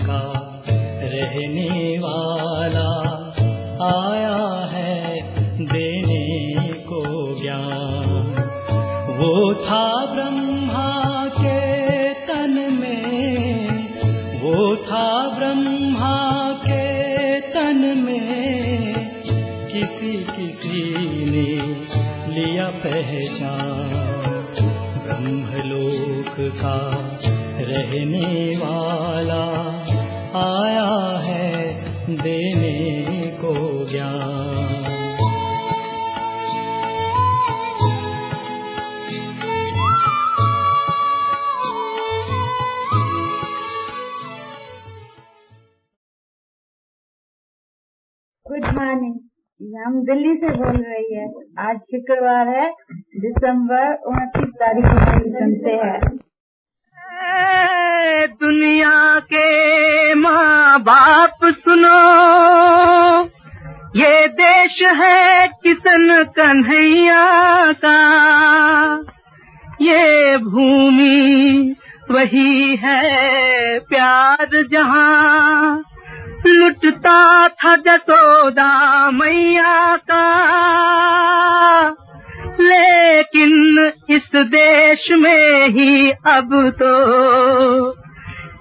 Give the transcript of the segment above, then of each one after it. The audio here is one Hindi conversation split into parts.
का रहने वाला आया है देने को ज्ञान। वो था ब्रह्मा के तन में, वो था ब्रह्मा के तन में, किसी किसी ने लिया पहचान। ब्रह्मलोक का रहने वाला आया है देने को ज्ञान। गुड मॉर्निंग, हम दिल्ली से बोल रही है। आज शुक्रवार है, दिसंबर 29 तारीख को है। दुनिया के माँ बाप सुनो, ये देश है किशन कन्हैया का, ये भूमि वही है प्यार जहाँ लुटता था जसोदा मैया का। लेकिन इस देश में ही अब तो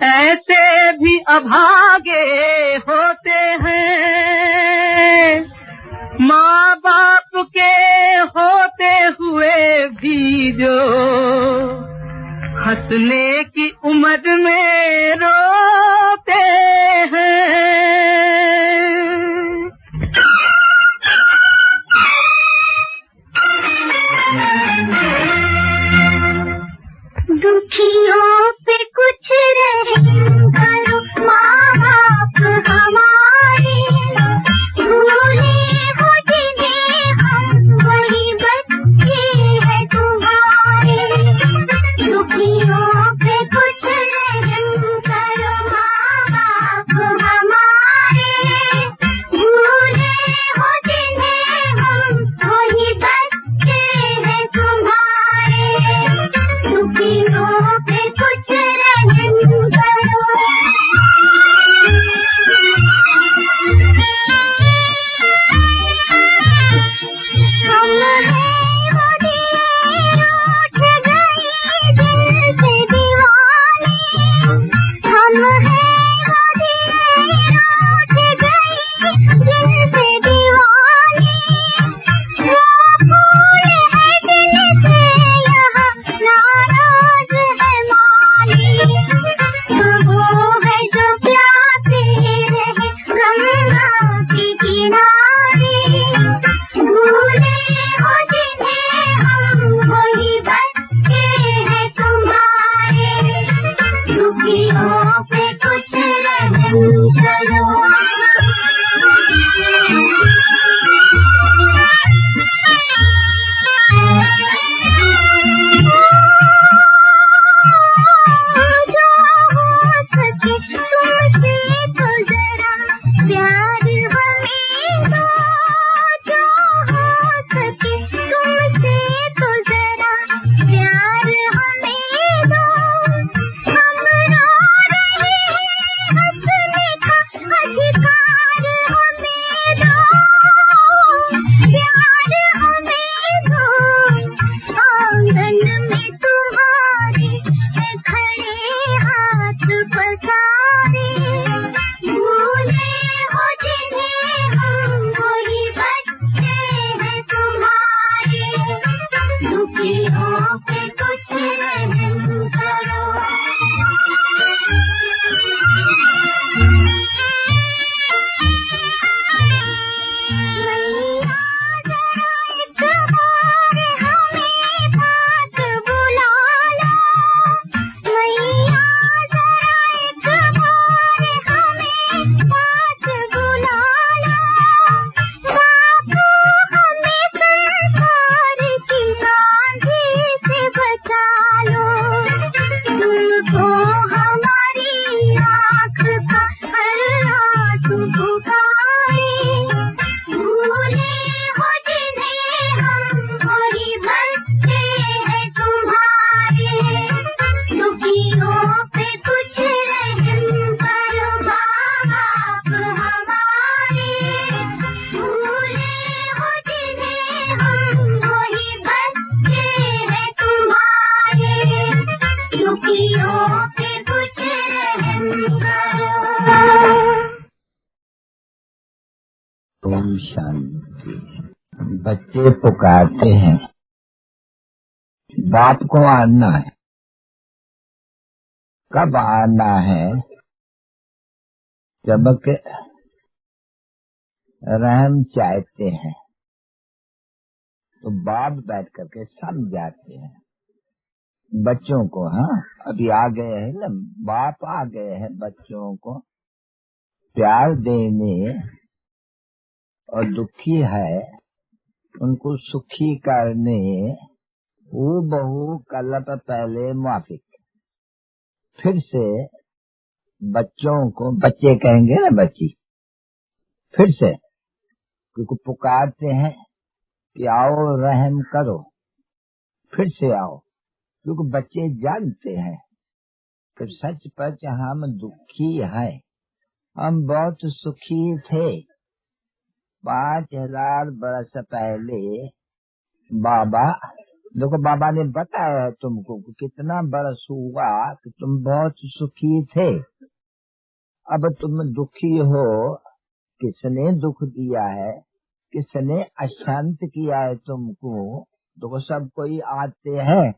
ऐसे भी अभागे होते हैं, माँ बाप के होते हुए भी जो हंसने की उम्र में रोते हैं। दुखियों पे कुछ रहम करो माँ बाप हमारे, भूले हो जिन्हें हम वही बच्चे हैं तुम्हारे। दुखियों पे कुछ रहम करो माँ बाप हमारे, भूले हो जिन्हें हम वही बच्चे हैं तुम्हारे। दुखियों पे कुछ रहम करो। ओम शांति। बच्चे पुकारते हैं, बाप को आना है। कब आना है? जब के रहम चाहते हैं तो बाप बैठ करके समझाते हैं बच्चों को। हाँ, अभी आ गए हैं ना, बाप आ गए हैं बच्चों को प्यार देने, और दुखी है उनको सुखी करने वो बहु कल्प पहले मुआफिक। फिर से बच्चों को, बच्चे कहेंगे ना बच्ची, फिर से क्योंकि पुकारते हैं कि आओ रहम करो, फिर से आओ, क्योंकि बच्चे जानते हैं कि सच पच हम दुखी हैं। हम बहुत सुखी थे 5000 बरस पहले। बाबा देखो, बाबा ने बताया है तुमको कि कितना बरस हुआ कि तुम बहुत सुखी थे। अब तुम दुखी हो, किसने दुख दिया है, किसने अशांत किया है तुमको? देखो, सब कोई आते हैं,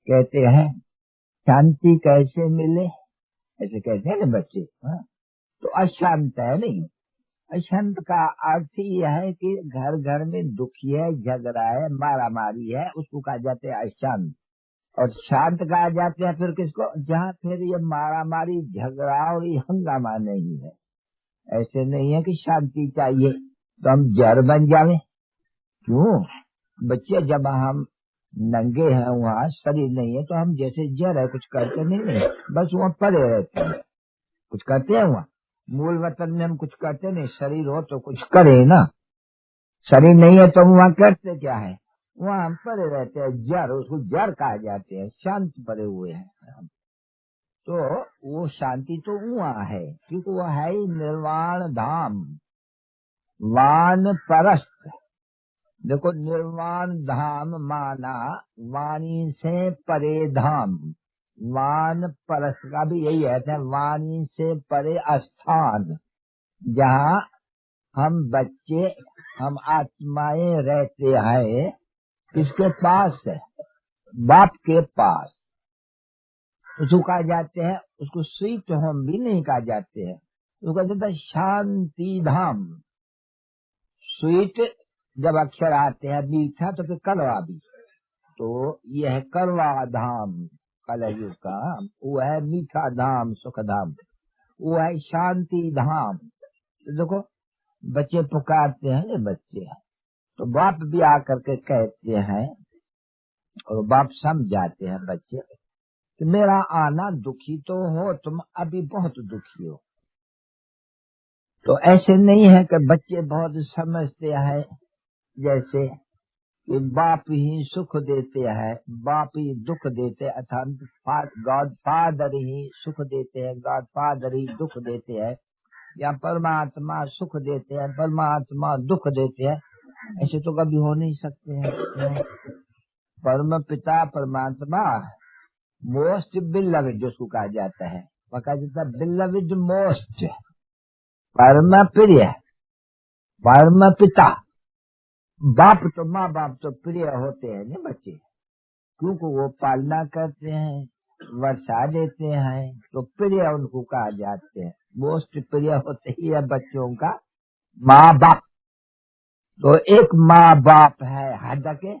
कहते हैं शांति कैसे मिले, ऐसे कहते हैं ना बच्चे। हाँ? तो अशांत है नहीं। अशांत का अर्थ यह है कि घर घर में दुखी है, झगड़ा है, मारा मारी है, उसको कहा जाते हैं अशांत। और शांत कहा जाते हैं फिर किसको? जहाँ फिर ये मारा मारी, झगड़ा और ये हंगामा नहीं है। ऐसे नहीं है कि शांति चाहिए तो हम जड़ बन जावे। क्यों? बच्चे जब हम नंगे हैं, वहाँ शरीर नहीं है, तो हम जैसे जड़ है, कुछ करते नहीं, बस वहाँ पड़े रहते हैं। कुछ करते हैं वहाँ? मूल वतन में हम कुछ करते नहीं। शरीर हो तो कुछ करे ना, शरीर नहीं है तो वहाँ करते क्या है? वहाँ हम पड़े रहते हैं, जड़, उसको जड़ कहा जाते हैं, शांत पड़े हुए हैं। तो वो शांति तो वहाँ है, क्योंकि वो है ही निर्वाण धाम, वान परस्त। देखो, निर्वाण धाम माना वाणी से परे धाम, वान परस्त का भी यही है, वाणी से परे स्थान, जहाँ हम बच्चे, हम आत्माएं रहते हैं। किसके पास है? बाप के पास। उसको कहा जाते हैं, उसको स्वीट होम भी नहीं कहा जाते हैं, उसको कहा जाता है शांति धाम। स्वीट जब अक्षर आते हैं, मीठा, तो फिर कड़वा भी, तो यह है कड़वा धाम, कलयुग का वो है मीठा धाम, सुख धाम, वो है शांति धाम। तो देखो, बच्चे पुकारते हैं ना, बच्चे, तो बाप भी आकर के कहते हैं, और बाप समझाते हैं बच्चे कि मेरा आना, दुखी तो हो तुम, अभी बहुत दुखी हो। तो ऐसे नहीं है कि बच्चे बहुत समझते हैं, जैसे कि बाप ही सुख देते हैं, बाप ही दुख देते हैं, अर्थात गॉड फादर ही सुख देते हैं, गॉड फादर ही दुख देते हैं, या परमात्मा सुख देते हैं, परमात्मा दुख देते हैं। ऐसे तो कभी हो नहीं सकते हैं। परम पिता परमात्मा मोस्ट बिलविड जिसको कहा जाता है, वह कहा जाता है बिलविड मोस्ट, परम प्रिय, परम पिता। बाप तो, माँ बाप तो प्रिय होते हैं ना बच्चे, क्योंकि वो पालना करते हैं, वर्षा देते हैं, तो प्रिय उनको कहा जाते हैं। मोस्ट प्रिय होते ही है बच्चों का माँ बाप। तो एक माँ बाप है हद के,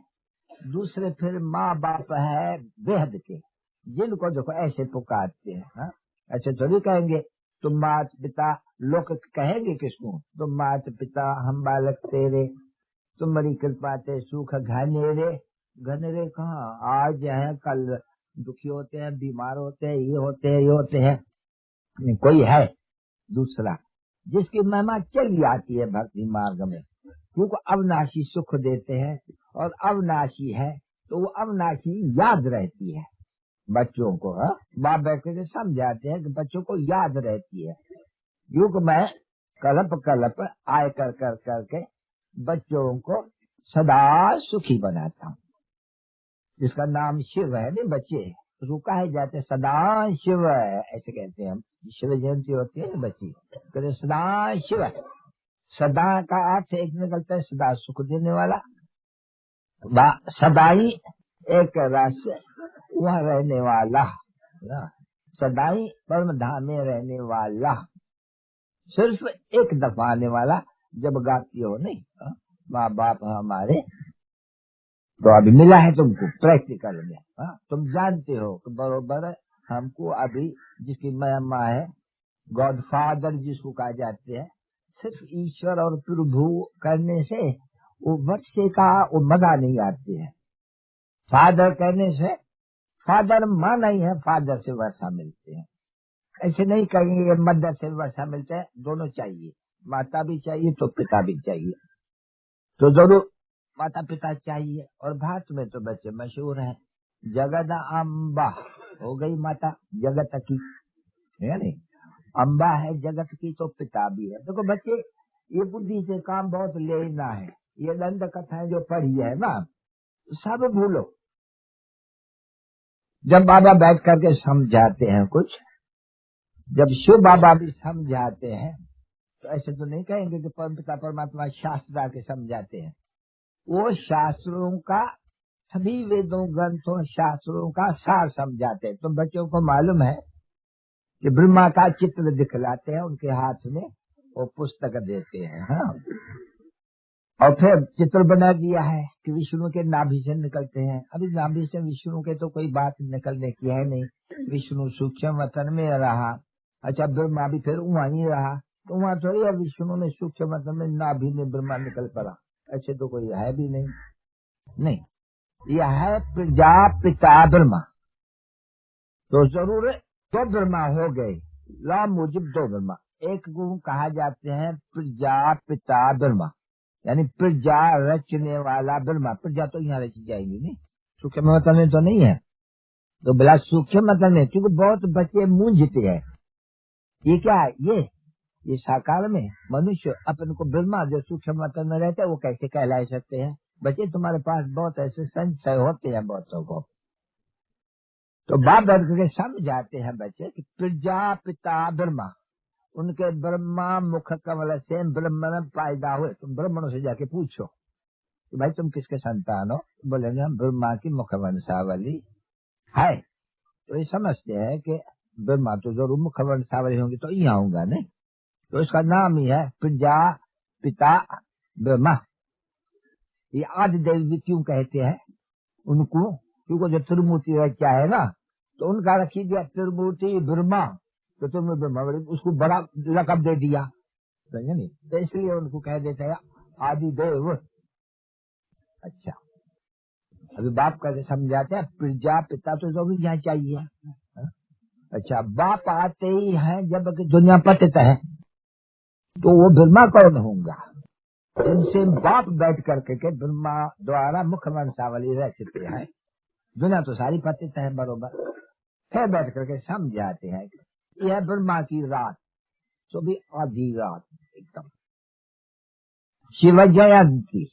दूसरे फिर माँ बाप है बेहद के, जिनको देखो ऐसे पुकारते हैं। हाँ? ऐसे थोड़ी कहेंगे तुम मात पिता, लोग कहेंगे किसको? तुम मात पिता हम बालक तेरे, तुम्हारी कृपा ते सुख घनेरे। घनेरे कहाँ? आज है कल दुखी होते हैं, बीमार होते हैं, ये होते हैं, ये होते हैं। कोई है दूसरा जिसकी महिमा चली आती है भक्ति मार्ग में, क्योंकि अविनाशी सुख देते हैं, और अविनाशी है तो वो अविनाशी याद रहती है बच्चों को। बाप बैठे से समझाते हैं कि बच्चों को याद रहती है। युग में कल्प कल्प आय कर कर करके बच्चों को सदा सुखी बनाता हूँ, जिसका नाम शिव है नहीं बच्चे, उसको कहे जाते सदा शिव, ऐसे कहते हैं हम। शिव जयंती होती है ना बच्ची, कहते सदा शिव, सदा का अर्थ एक निकलता है सदा सुख देने वाला, सदाई एक रस वह रहने वाला, सदाई परम धाम में रहने वाला, सिर्फ एक दफा आने वाला जब गाती हो नहीं। माँ बाप हमारे तो अभी मिला है तुमको प्रैक्टिकल में, तुम जानते हो कि बरोबर हमको अभी जिसकी माँ है, गॉड फादर जिसको कहा जाते हैं, सिर्फ ईश्वर और प्रभु करने से वो वर्षे का वो मजा नहीं आती है। फादर कहने से फादर माँ नहीं है, फादर से वर्षा मिलते हैं। ऐसे नहीं कहेंगे मदर से वर्षा मिलते हैं, दोनों चाहिए, माता भी चाहिए तो पिता भी चाहिए, तो जरूर माता पिता चाहिए। और भारत में तो बच्चे मशहूर हैं, जगत अम्बा हो गई माता जगत की, है नहीं, अम्बा है जगत की तो पिता भी है। देखो बच्चे ये बुद्धि से काम बहुत लेना है, ये दंड कथाएं जो पढ़ी है ना सब भूलो। जब बाबा बैठ करके समझाते हैं कुछ, जब शिव बाबा भी समझाते हैं तो ऐसे तो नहीं कहेंगे कि परमपिता परमात्मा शास्त्र आके समझाते हैं, वो शास्त्रों का सभी वेदों ग्रंथों शास्त्रों का सार समझाते हैं। तो बच्चों को मालूम है कि ब्रह्मा का चित्र दिखलाते हैं, उनके हाथ में वो पुस्तक देते हैं, हाँ? और फिर चित्र बना दिया है कि विष्णु के नाभि से निकलते हैं। अभी नाभि से विष्णु के तो कोई बात निकलने की है नहीं, विष्णु सूक्ष्म वतन में रहा, अच्छा ब्रह्मा भी फिर वहीं रहा, तो वहाँ थोड़ी है विष्णु ने सूक्ष्म वतन में नाभि में ब्रह्मा निकल पड़ा, ऐसे तो कोई है भी नहीं। नहीं, यह है प्रजापिता ब्रह्मा, तो जरूर दो ब्रह्मा हो गए, ला मुजिब दो ब्रह्मा। एक को कहा जाते हैं प्रजापिता ब्रह्मा, यानी प्रजा रचने वाला ब्रह्मा। प्रजा तो यहाँ रची जाएगी नहीं, सूक्ष्म वतन में तो नहीं है, तो बिला सूक्ष्म वतन में, क्योंकि बहुत बच्चे मूंझते हैं ये क्या है, ये साकार में मनुष्य अपन को ब्रह्मा जो सूक्ष्म वतन में रहते हैं वो कैसे कहला सकते हैं। बच्चे तुम्हारे पास बहुत ऐसे संशय होते हैं बहुतों को, तो बाप बैठ करके समझाते हैं बच्चे कि प्रजापिता ब्रह्मा, उनके ब्रह्मा मुख कमल से ब्रह्मण पैदा हुए। तुम ब्राह्मणों से जाके पूछो कि भाई तुम किसके संतान हो, बोलेंगे हम ब्रह्मा की मुख वंशावली है। तो ये समझते हैं कि ब्रह्मा तो जरूर मुख वंशावली होंगी, तो यहाँ होगा नहीं, तो इसका नाम ही है प्रजापिता ब्रह्मा। ये आदि देव भी क्यों कहते हैं उनको, क्योंकि जो त्रिमूर्ति रचा है ना, तो उनका रखी दिया त्रिमूर्ति ब्रह्मा, तो तुमने ब्रह्मा उसको बड़ा लकब दे दिया, समझे नहीं, तो इसलिए उनको कह देते हैं आदि देव। अच्छा, अभी बाप कैसे समझाते हैं, प्रजापिता तो जरूर यहाँ चाहिए। अच्छा, बाप आते ही हैं जब दुनिया पतित है, तो वो ब्रह्मा कौन होगा, इनसे बाप बैठ करके ब्रह्मा द्वारा मुख वंशावली रचते हैं, दुनिया तो सारी पतित है बरोबर। फिर बैठ करके समझाते हैं यह ब्रह्मा की रात, तो भी आधी रात एकदम शिव जयंती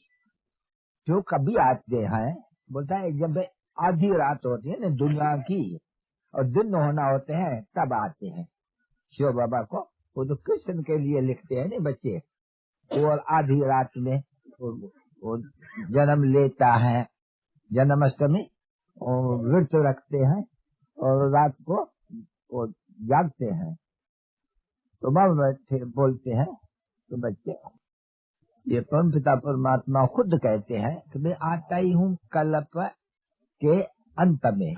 जो कभी आते हैं, बोलता है जब आधी रात होती है ना दुनिया की और दिन होना होते हैं तब आते हैं शिव बाबा को। वो तो कृष्ण के लिए लिखते हैं ना बच्चे, और आधी रात में वो जन्म लेता है, जन्माष्टमी और व्रत रखते हैं और रात को वो जागते हैं। तो बाबा बोलते हैं तो बच्चे ये परम पिता परमात्मा खुद कहते हैं कि मैं आता ही हूँ कल्प के अंत में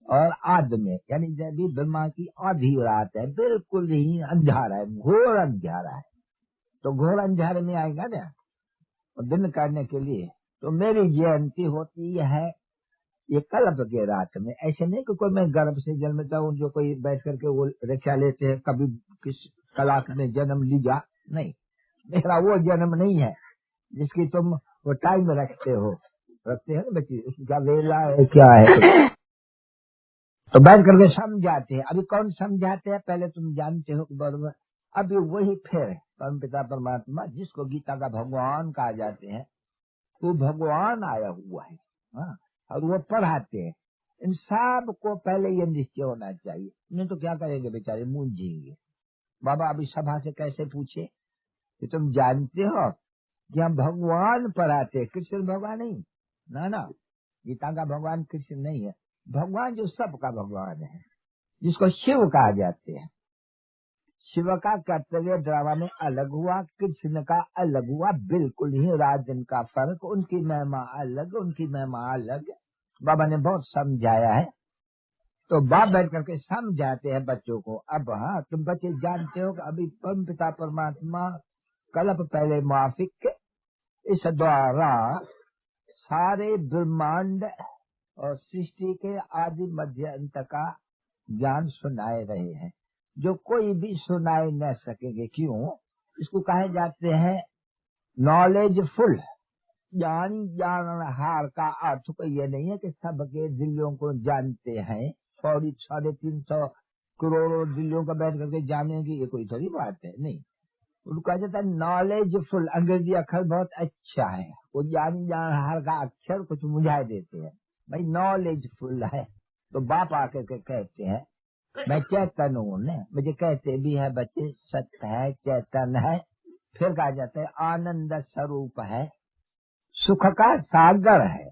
और आद में, यानी जब भी ब्रह्मा की आधी रात है, बिल्कुल ही अंधारा है, घोर अंधारा है, तो घोर अंधारे में आएगा ना और दिन करने के लिए, तो मेरी जयंती होती है ये कल्प के रात में। ऐसे नहीं कि कोई मैं गर्भ से जन्मता हूँ जो कोई बैठ करके वो रिक्शा लेते हैं कभी किस कलाक में जन्म लिया, नहीं, मेरा वो जन्म नहीं है जिसकी तुम वो टाइम रखते हो, रखते हैं ना बच्चे, उसका वेला है क्या है, तो बैठ करके समझाते हैं। अभी कौन समझाते हैं पहले तुम जानते हो बराबर, अभी वही फिर परम पिता परमात्मा जिसको गीता का भगवान कहा जाते हैं, वो भगवान आया हुआ है, हाँ, और वो पढ़ाते हैं। इन सब को पहले ये निश्चय होना चाहिए, नहीं तो क्या करेंगे बेचारे, मूंझेंगे। बाबा अभी सभा से कैसे पूछे कि तुम जानते हो कि हम भगवान पर आते, कृष्ण भगवान नहीं, ना गीता का भगवान कृष्ण नहीं है। भगवान जो सबका भगवान है, जिसको शिव कहा जाते हैं। शिव का कर्तव्य ड्रामा में अलग हुआ, कृष्ण का अलग हुआ, बिल्कुल ही राजन का फर्क। उनकी महिमा अलग, उनकी महिमा अलग। बाबा ने बहुत समझाया है, तो बाप बैठ करके समझाते हैं बच्चों को। अब हाँ, तुम बच्चे जानते हो कि अभी परम पिता परमात्मा कल्प पहले माफिक, इस द्वारा सारे ब्रह्मांड और सृष्टि के आदि मध्य अंत का ज्ञान सुनाए रहे हैं, जो कोई भी सुनाए न सकेंगे। क्यों? इसको कहे जाते हैं नॉलेजफुल। ज्ञानहार का अर्थ तो ये नहीं है कि सबके दिलों को जानते हैं, 350 करोड़ दिलों का बैठ करके जानेंगे, ये कोई थोड़ी बात है। नहीं, उनको कहा जाता है नॉलेजफुल। अंग्रेजी अक्षर बहुत अच्छा है, वो ज्ञानहार का अक्षर कुछ मुझाए देते हैं। भाई नॉलेजफुल है। तो बाप आकर के कहते हैं मैं चैतन्य हूँ न, मुझे कहते भी है बच्चे सत्य है, चैतन्य है। फिर कहा जाता है आनंद स्वरूप है, सुख का सागर है।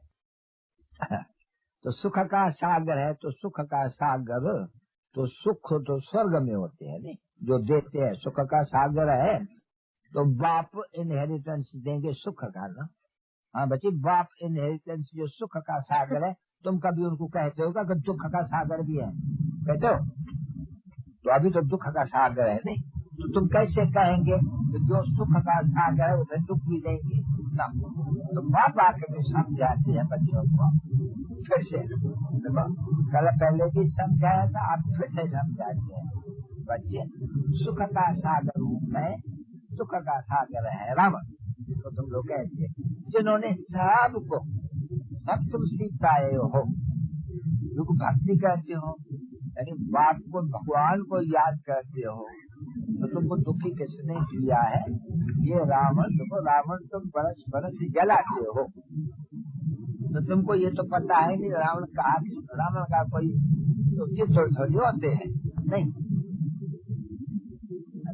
तो सुख का सागर है, तो सुख का सागर, तो सुख तो स्वर्ग में होते हैं नहीं, जो देते हैं। सुख का सागर है तो बाप इनहेरिटेंस देंगे सुख का ना। हाँ बच्चे, बाप इनहेरिटेंस जो सुख का सागर है, तुम कभी उनको कहते हो कि दुख का सागर भी है, कहते हो? तो अभी तो दुख का सागर है नहीं, तो तुम कैसे कहेंगे कि जो सुख का सागर है उसे दुख भी देंगे ना। तो बाप आकर समझाते हैं बच्चों को। फिर से देखो, कल पहले भी समझाया था, आप फिर से समझाते हैं बच्चे। सुख का सागर रूप है, सुख का सागर है रावण, जिसको तुम लोग कहते हैं, जिन्होंने सबको सब तुम सिखाए हो। जो भक्ति करते हो, यानी बाप को, भगवान को याद करते हो, तो तुमको दुखी किसने किया है? ये रावण। देखो रावण तुम बरस बरस जलाते हो, तो तुमको ये तो पता है नहीं रावण का कोई तो चित्र थोड़ी होते हैं नहीं।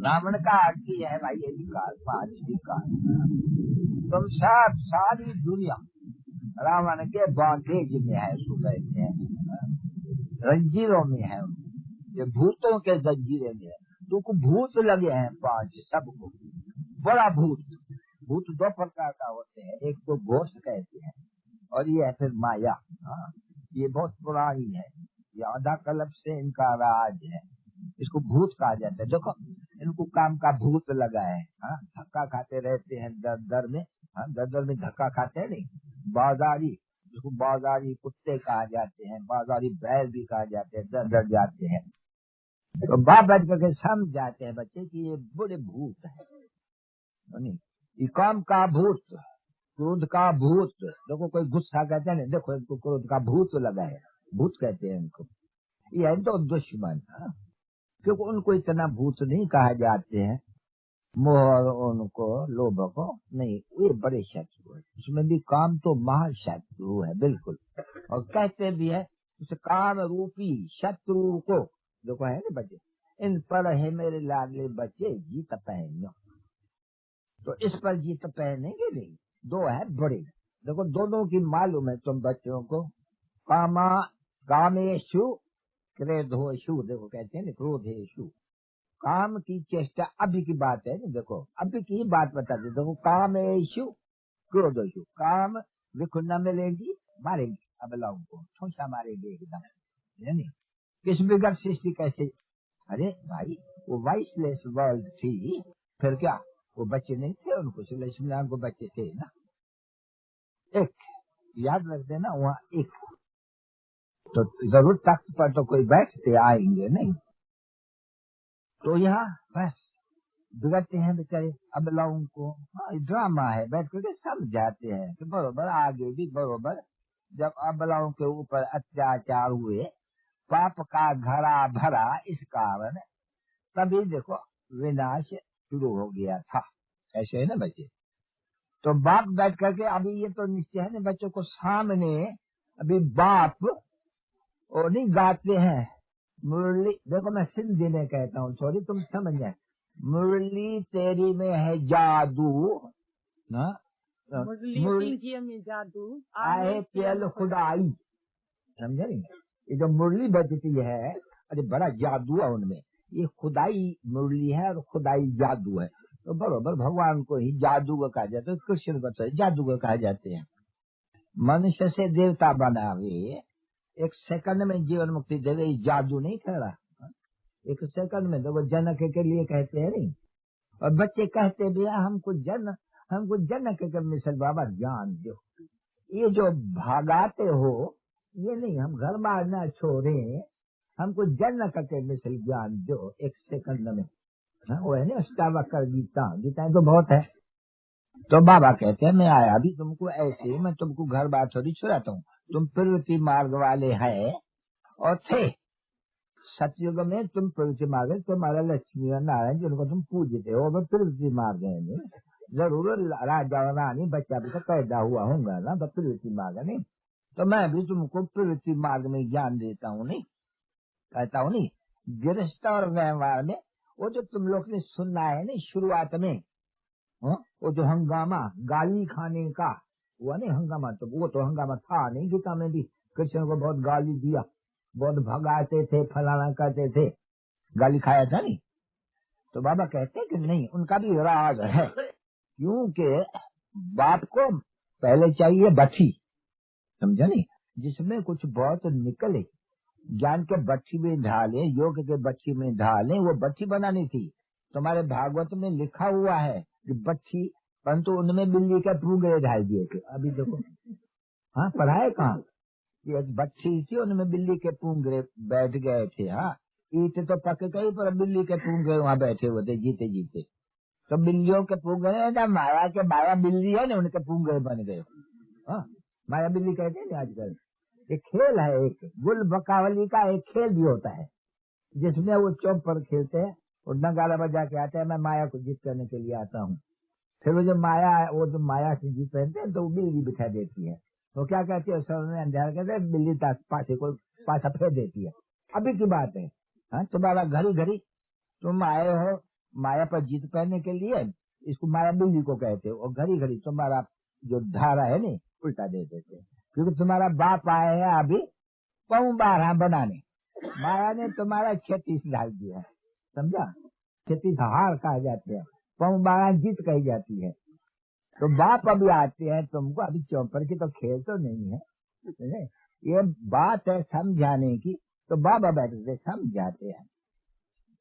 रावण का अर्थ ही है भाई ये विकार, 5 विकार। तुम सब सारी दुनिया रावण के बॉन्डेज में है, उसको कहते हैं जंजीरों में है, ये भूतों के जंजीरे में है। तुमको भूत लगे हैं 5 सबको। बड़ा भूत 2 प्रकार का होते हैं, एक तो घोष कहते हैं और ये है फिर माया। हाँ, ये बहुत पुरानी है, ये आधा कल्प से इनका राज है, इसको भूत कहा जाता है। देखो इनको काम का भूत लगा है। हाँ, धक्का खाते रहते हैं दर में। हाँ, दर में धक्का खाते हैं नहीं। बाजारी, जिसको बाजारी कुत्ते कहा जाते हैं, बाजारी बैल भी कहा जाते हैं, दर जाते हैं। तो बाप बैठ करके समझाते हैं बच्चे कि ये बड़े भूत है नहीं, ये काम का भूत, क्रोध का भूत। देखो कोई गुस्सा कहते हैं ना, देखो इनको क्रोध का भूत लगा है, भूत कहते हैं इनको। ये है तो दुश्मन। क्योंकि उनको इतना भूत नहीं कहा जाते हैं, मोह उनको लोभ को नहीं, ये बड़े शत्रु है। उसमें भी काम तो महाशत्रु है बिल्कुल। और कहते भी है उस काम रूपी शत्रु को, देखो है ना बच्चे, इन पर है मेरे लाडले बच्चे जीत पहनो। तो इस पर जीत पहनेंगे नहीं। 2 है बड़े, देखो दोनों की मालूम है तुम बच्चों को। कामेशु क्रोधेषु, देखो कहते हैं ना क्रोधेषु, काम की चेष्टा। अभी की बात है ना, देखो अभी की बात बताते। देखो कामेशु क्रोधेषु, काम देखो न मिलेगी मारेंगे, अबलाओं को ठोसा मारेंगे एकदम, है नहीं। किस बिगड़ सृष्टि कैसे? अरे भाई वो वाइसलेस वर्ल्ड थी, फिर क्या वो बच्चे नहीं थे, उनको लक्ष्मीनारायण को बच्चे थे ना। एक याद रख देना, वहाँ एक तो जरूर तख्त पर तो कोई बैठते आएंगे नहीं। तो यहाँ बस बिगड़ते हैं बेचारे अबलाओं को। हाँ, ड्रामा है, बैठ करके समझाते हैं कि बरोबर आगे भी बरोबर जब अबलाओं के ऊपर अत्याचार हुए, पाप का घड़ा भरा, इस कारण तभी देखो विनाश शुरू हो गया था। ऐसे है ना बच्चे। तो बाप बैठ करके अभी ये तो निश्चय है ना बच्चों को सामने, अभी बाप और नहीं गाते हैं मुरली। देखो मैं सिंधी में कहता हूँ, सॉरी तुम समझ जाए, मुरली तेरी में है जादू ना, मुरली में जादू आए पेल खुदाई, समझे नहीं? ये जो मुरली बजती है, अरे बड़ा जादू है उनमें। ये खुदाई मुरली है और खुदाई जादू है। तो बरोबर भगवान को ही जादूगर कहा जाता है, कृष्ण को तो जादूगर कहा जाते हैं। मनुष्य से देवता बनावे, एक सेकंड में जीवन मुक्ति देवे, ये जादू नहीं ठहरा। एक सेकंड में तो वो जनक के लिए कहते हैं नहीं। और बच्चे कहते भैया हमको जनक के मिसल बाबा ज्ञान दो। ये जो भागाते हो ये नहीं, हम घर बार न छोड़े, हमको जनक के मिसल ज्ञान दो एक सेकंड में। वो है ना अष्टावक्र गीता तो बहुत है। तो बाबा कहते हैं मैं आया अभी तुमको ऐसे, मैं तुमको घर बार थोड़ी छुड़ाता हूँ। तुम प्रवृत्ति मार्ग वाले हैं और थे सतयुग में, तुम प्रवृत्ति मार्ग, तुम्हारा लक्ष्मी और नारायण जिनको तुम पूजते हो वो प्रवृत्ति मार्ग है। जरूर राजा और रानी बच्चा भी तो पैदा हुआ होगा ना, तो प्रवृत्ति मार्ग नहीं। तो मैं भी तुमको प्रवृत्ति मार्ग में ज्ञान देता हूँ नहीं, कहता हूँ नहीं। गृहस्थ और व्यवहार में वो जो तुम लोग ने सुनना है नहीं शुरुआत में, वो जो हंगामा गाली खाने का हुआ नहीं, हंगामा तो वो तो हंगामा था नहीं। गीता में भी कृष्ण को बहुत गाली दिया, बहुत भगाते थे, फलाना करते थे, गाली खाया था नहीं। तो बाबा कहते कि नहीं, उनका भी राज है। क्योंकि बाप को पहले चाहिए बट्टी, समझा नहीं, जिसमें कुछ बहुत निकले, ज्ञान के बट्टी में ढाले, योग के बट्टी में ढाले, वो बट्टी बनानी थी। तुम्हारे भागवत में लिखा हुआ है कि बट्टी, परंतु उनमें बिल्ली के पूंगरे ढाल दिए थे। अभी देखो, हाँ पढ़ाए कहाँ, ये बट्टी थी उनमें बिल्ली के पूंगरे बैठ गए थे। हाँ ईट तो पक गई पर बिल्ली के पूंगरे वहाँ बैठे हुए थे जीते जीते। तो बिल्लियों के पूंगरे माया के, माया बिल्ली है ना, उनके पूंगरे बन गए। हाँ माया बिल्ली कहते हैं आजकल। एक खेल है, एक गुल बकावली का एक खेल भी होता है जिसमें वो चौक पर खेलते हैं और नगाड़ा बजा के आते हैं, मैं माया को जीत करने के लिए आता हूँ। फिर वो जो माया से जीत पहनते हैं तो वो बिल्ली बिठा देती है। वो क्या कहती है, सर ने अंधेरा कहते हैं, बिल्ली पासे को पासा फेर देती है। अभी की बात है। हाँ तुम्हारा घड़ी घड़ी तुम आए हो माया पर जीत पहनने के लिए, इसको माया बिल्ली को कहते हो। और घड़ी घड़ी तुम्हारा जो धारा है नहीं उल्टा दे देते, क्योंकि तुम्हारा बाप आया है अभी 12 बनाने, माया ने तुम्हारा 36 डाल दिया है, समझा? 36 हार कहा जाते हैं, 12 जीत कही जाती है। तो बाप अभी आते हैं तुमको, अभी चौपर की तो खेल तो नहीं है, ये बात है समझाने की। तो बाबा बैठे समझाते हैं।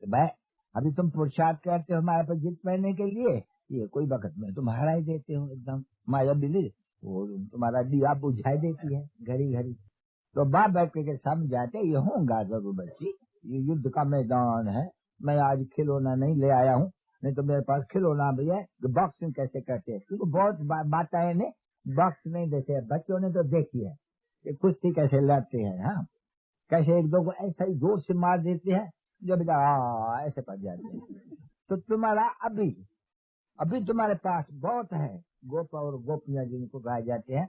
तो भाई अभी तुम पुरुषार्थ करते हो हमारे पर जीत पहनने के लिए, ये कोई वक्त में तुम हरा ही देते हो एकदम। माया बिल्ली वो तुम्हारा दिया बुझाई देती है घड़ी घड़ी। तो बाप बैठ के समझाते, ये होगा जरूर बच्ची, ये युद्ध का मैदान है, मैं आज खिलौना नहीं ले आया हूँ, नहीं तो मेरे पास खिलौना भी है। बॉक्सिंग कैसे करते हैं, क्योंकि बहुत बातें ने बॉक्स नहीं देते हैं, बच्चों ने तो देखी है कि कुश्ती कैसे लड़ते हैं। हाँ कैसे एक दो को ऐसा ही जोर से मार देते हैं जो बेचारा ऐसे पड़ जाते हैं। तो तुम्हारा अभी तुम्हारे पास बहुत है गोप और गोपियां जिनको कहा जाते हैं,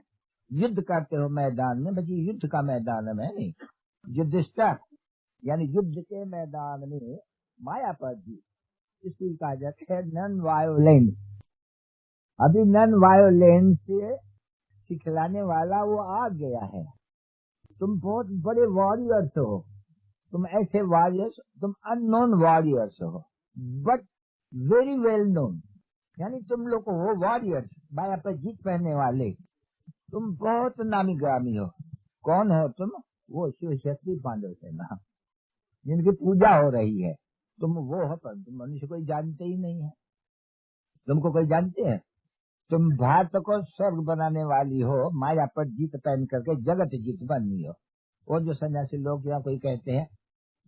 युद्ध करते हो मैदान में। बच्ची युद्ध का मैदान में नहीं, युद्धिष्ठिर यानी युद्ध के मैदान में माया पर जीत, इसको कहा जाता है नॉन वायोलेंस। अभी नॉन वायोलेंस से सिखलाने वाला वो आ गया है। तुम बहुत बड़े वॉरियर्स हो, तुम ऐसे वॉरियर्स, तुम अननोन वॉरियर्स हो बट वेरी वेल नोन, यानी तुम लोग हो वॉरियर्स, माया पर जीत पहनने वाले, तुम बहुत नामी ग्रामी हो। कौन हो तुम? वो शिव शक्ति पांडव सेना जिनकी पूजा हो रही है, तुम वो हो, पर तुम मनुष्य कोई जानते ही नहीं है। तुमको कोई जानते हैं? तुम भारत को स्वर्ग बनाने वाली हो, माया पर जीत पहन करके जगत जीत बननी हो। वो जो सन्यासी लोग यहाँ कोई कहते हैं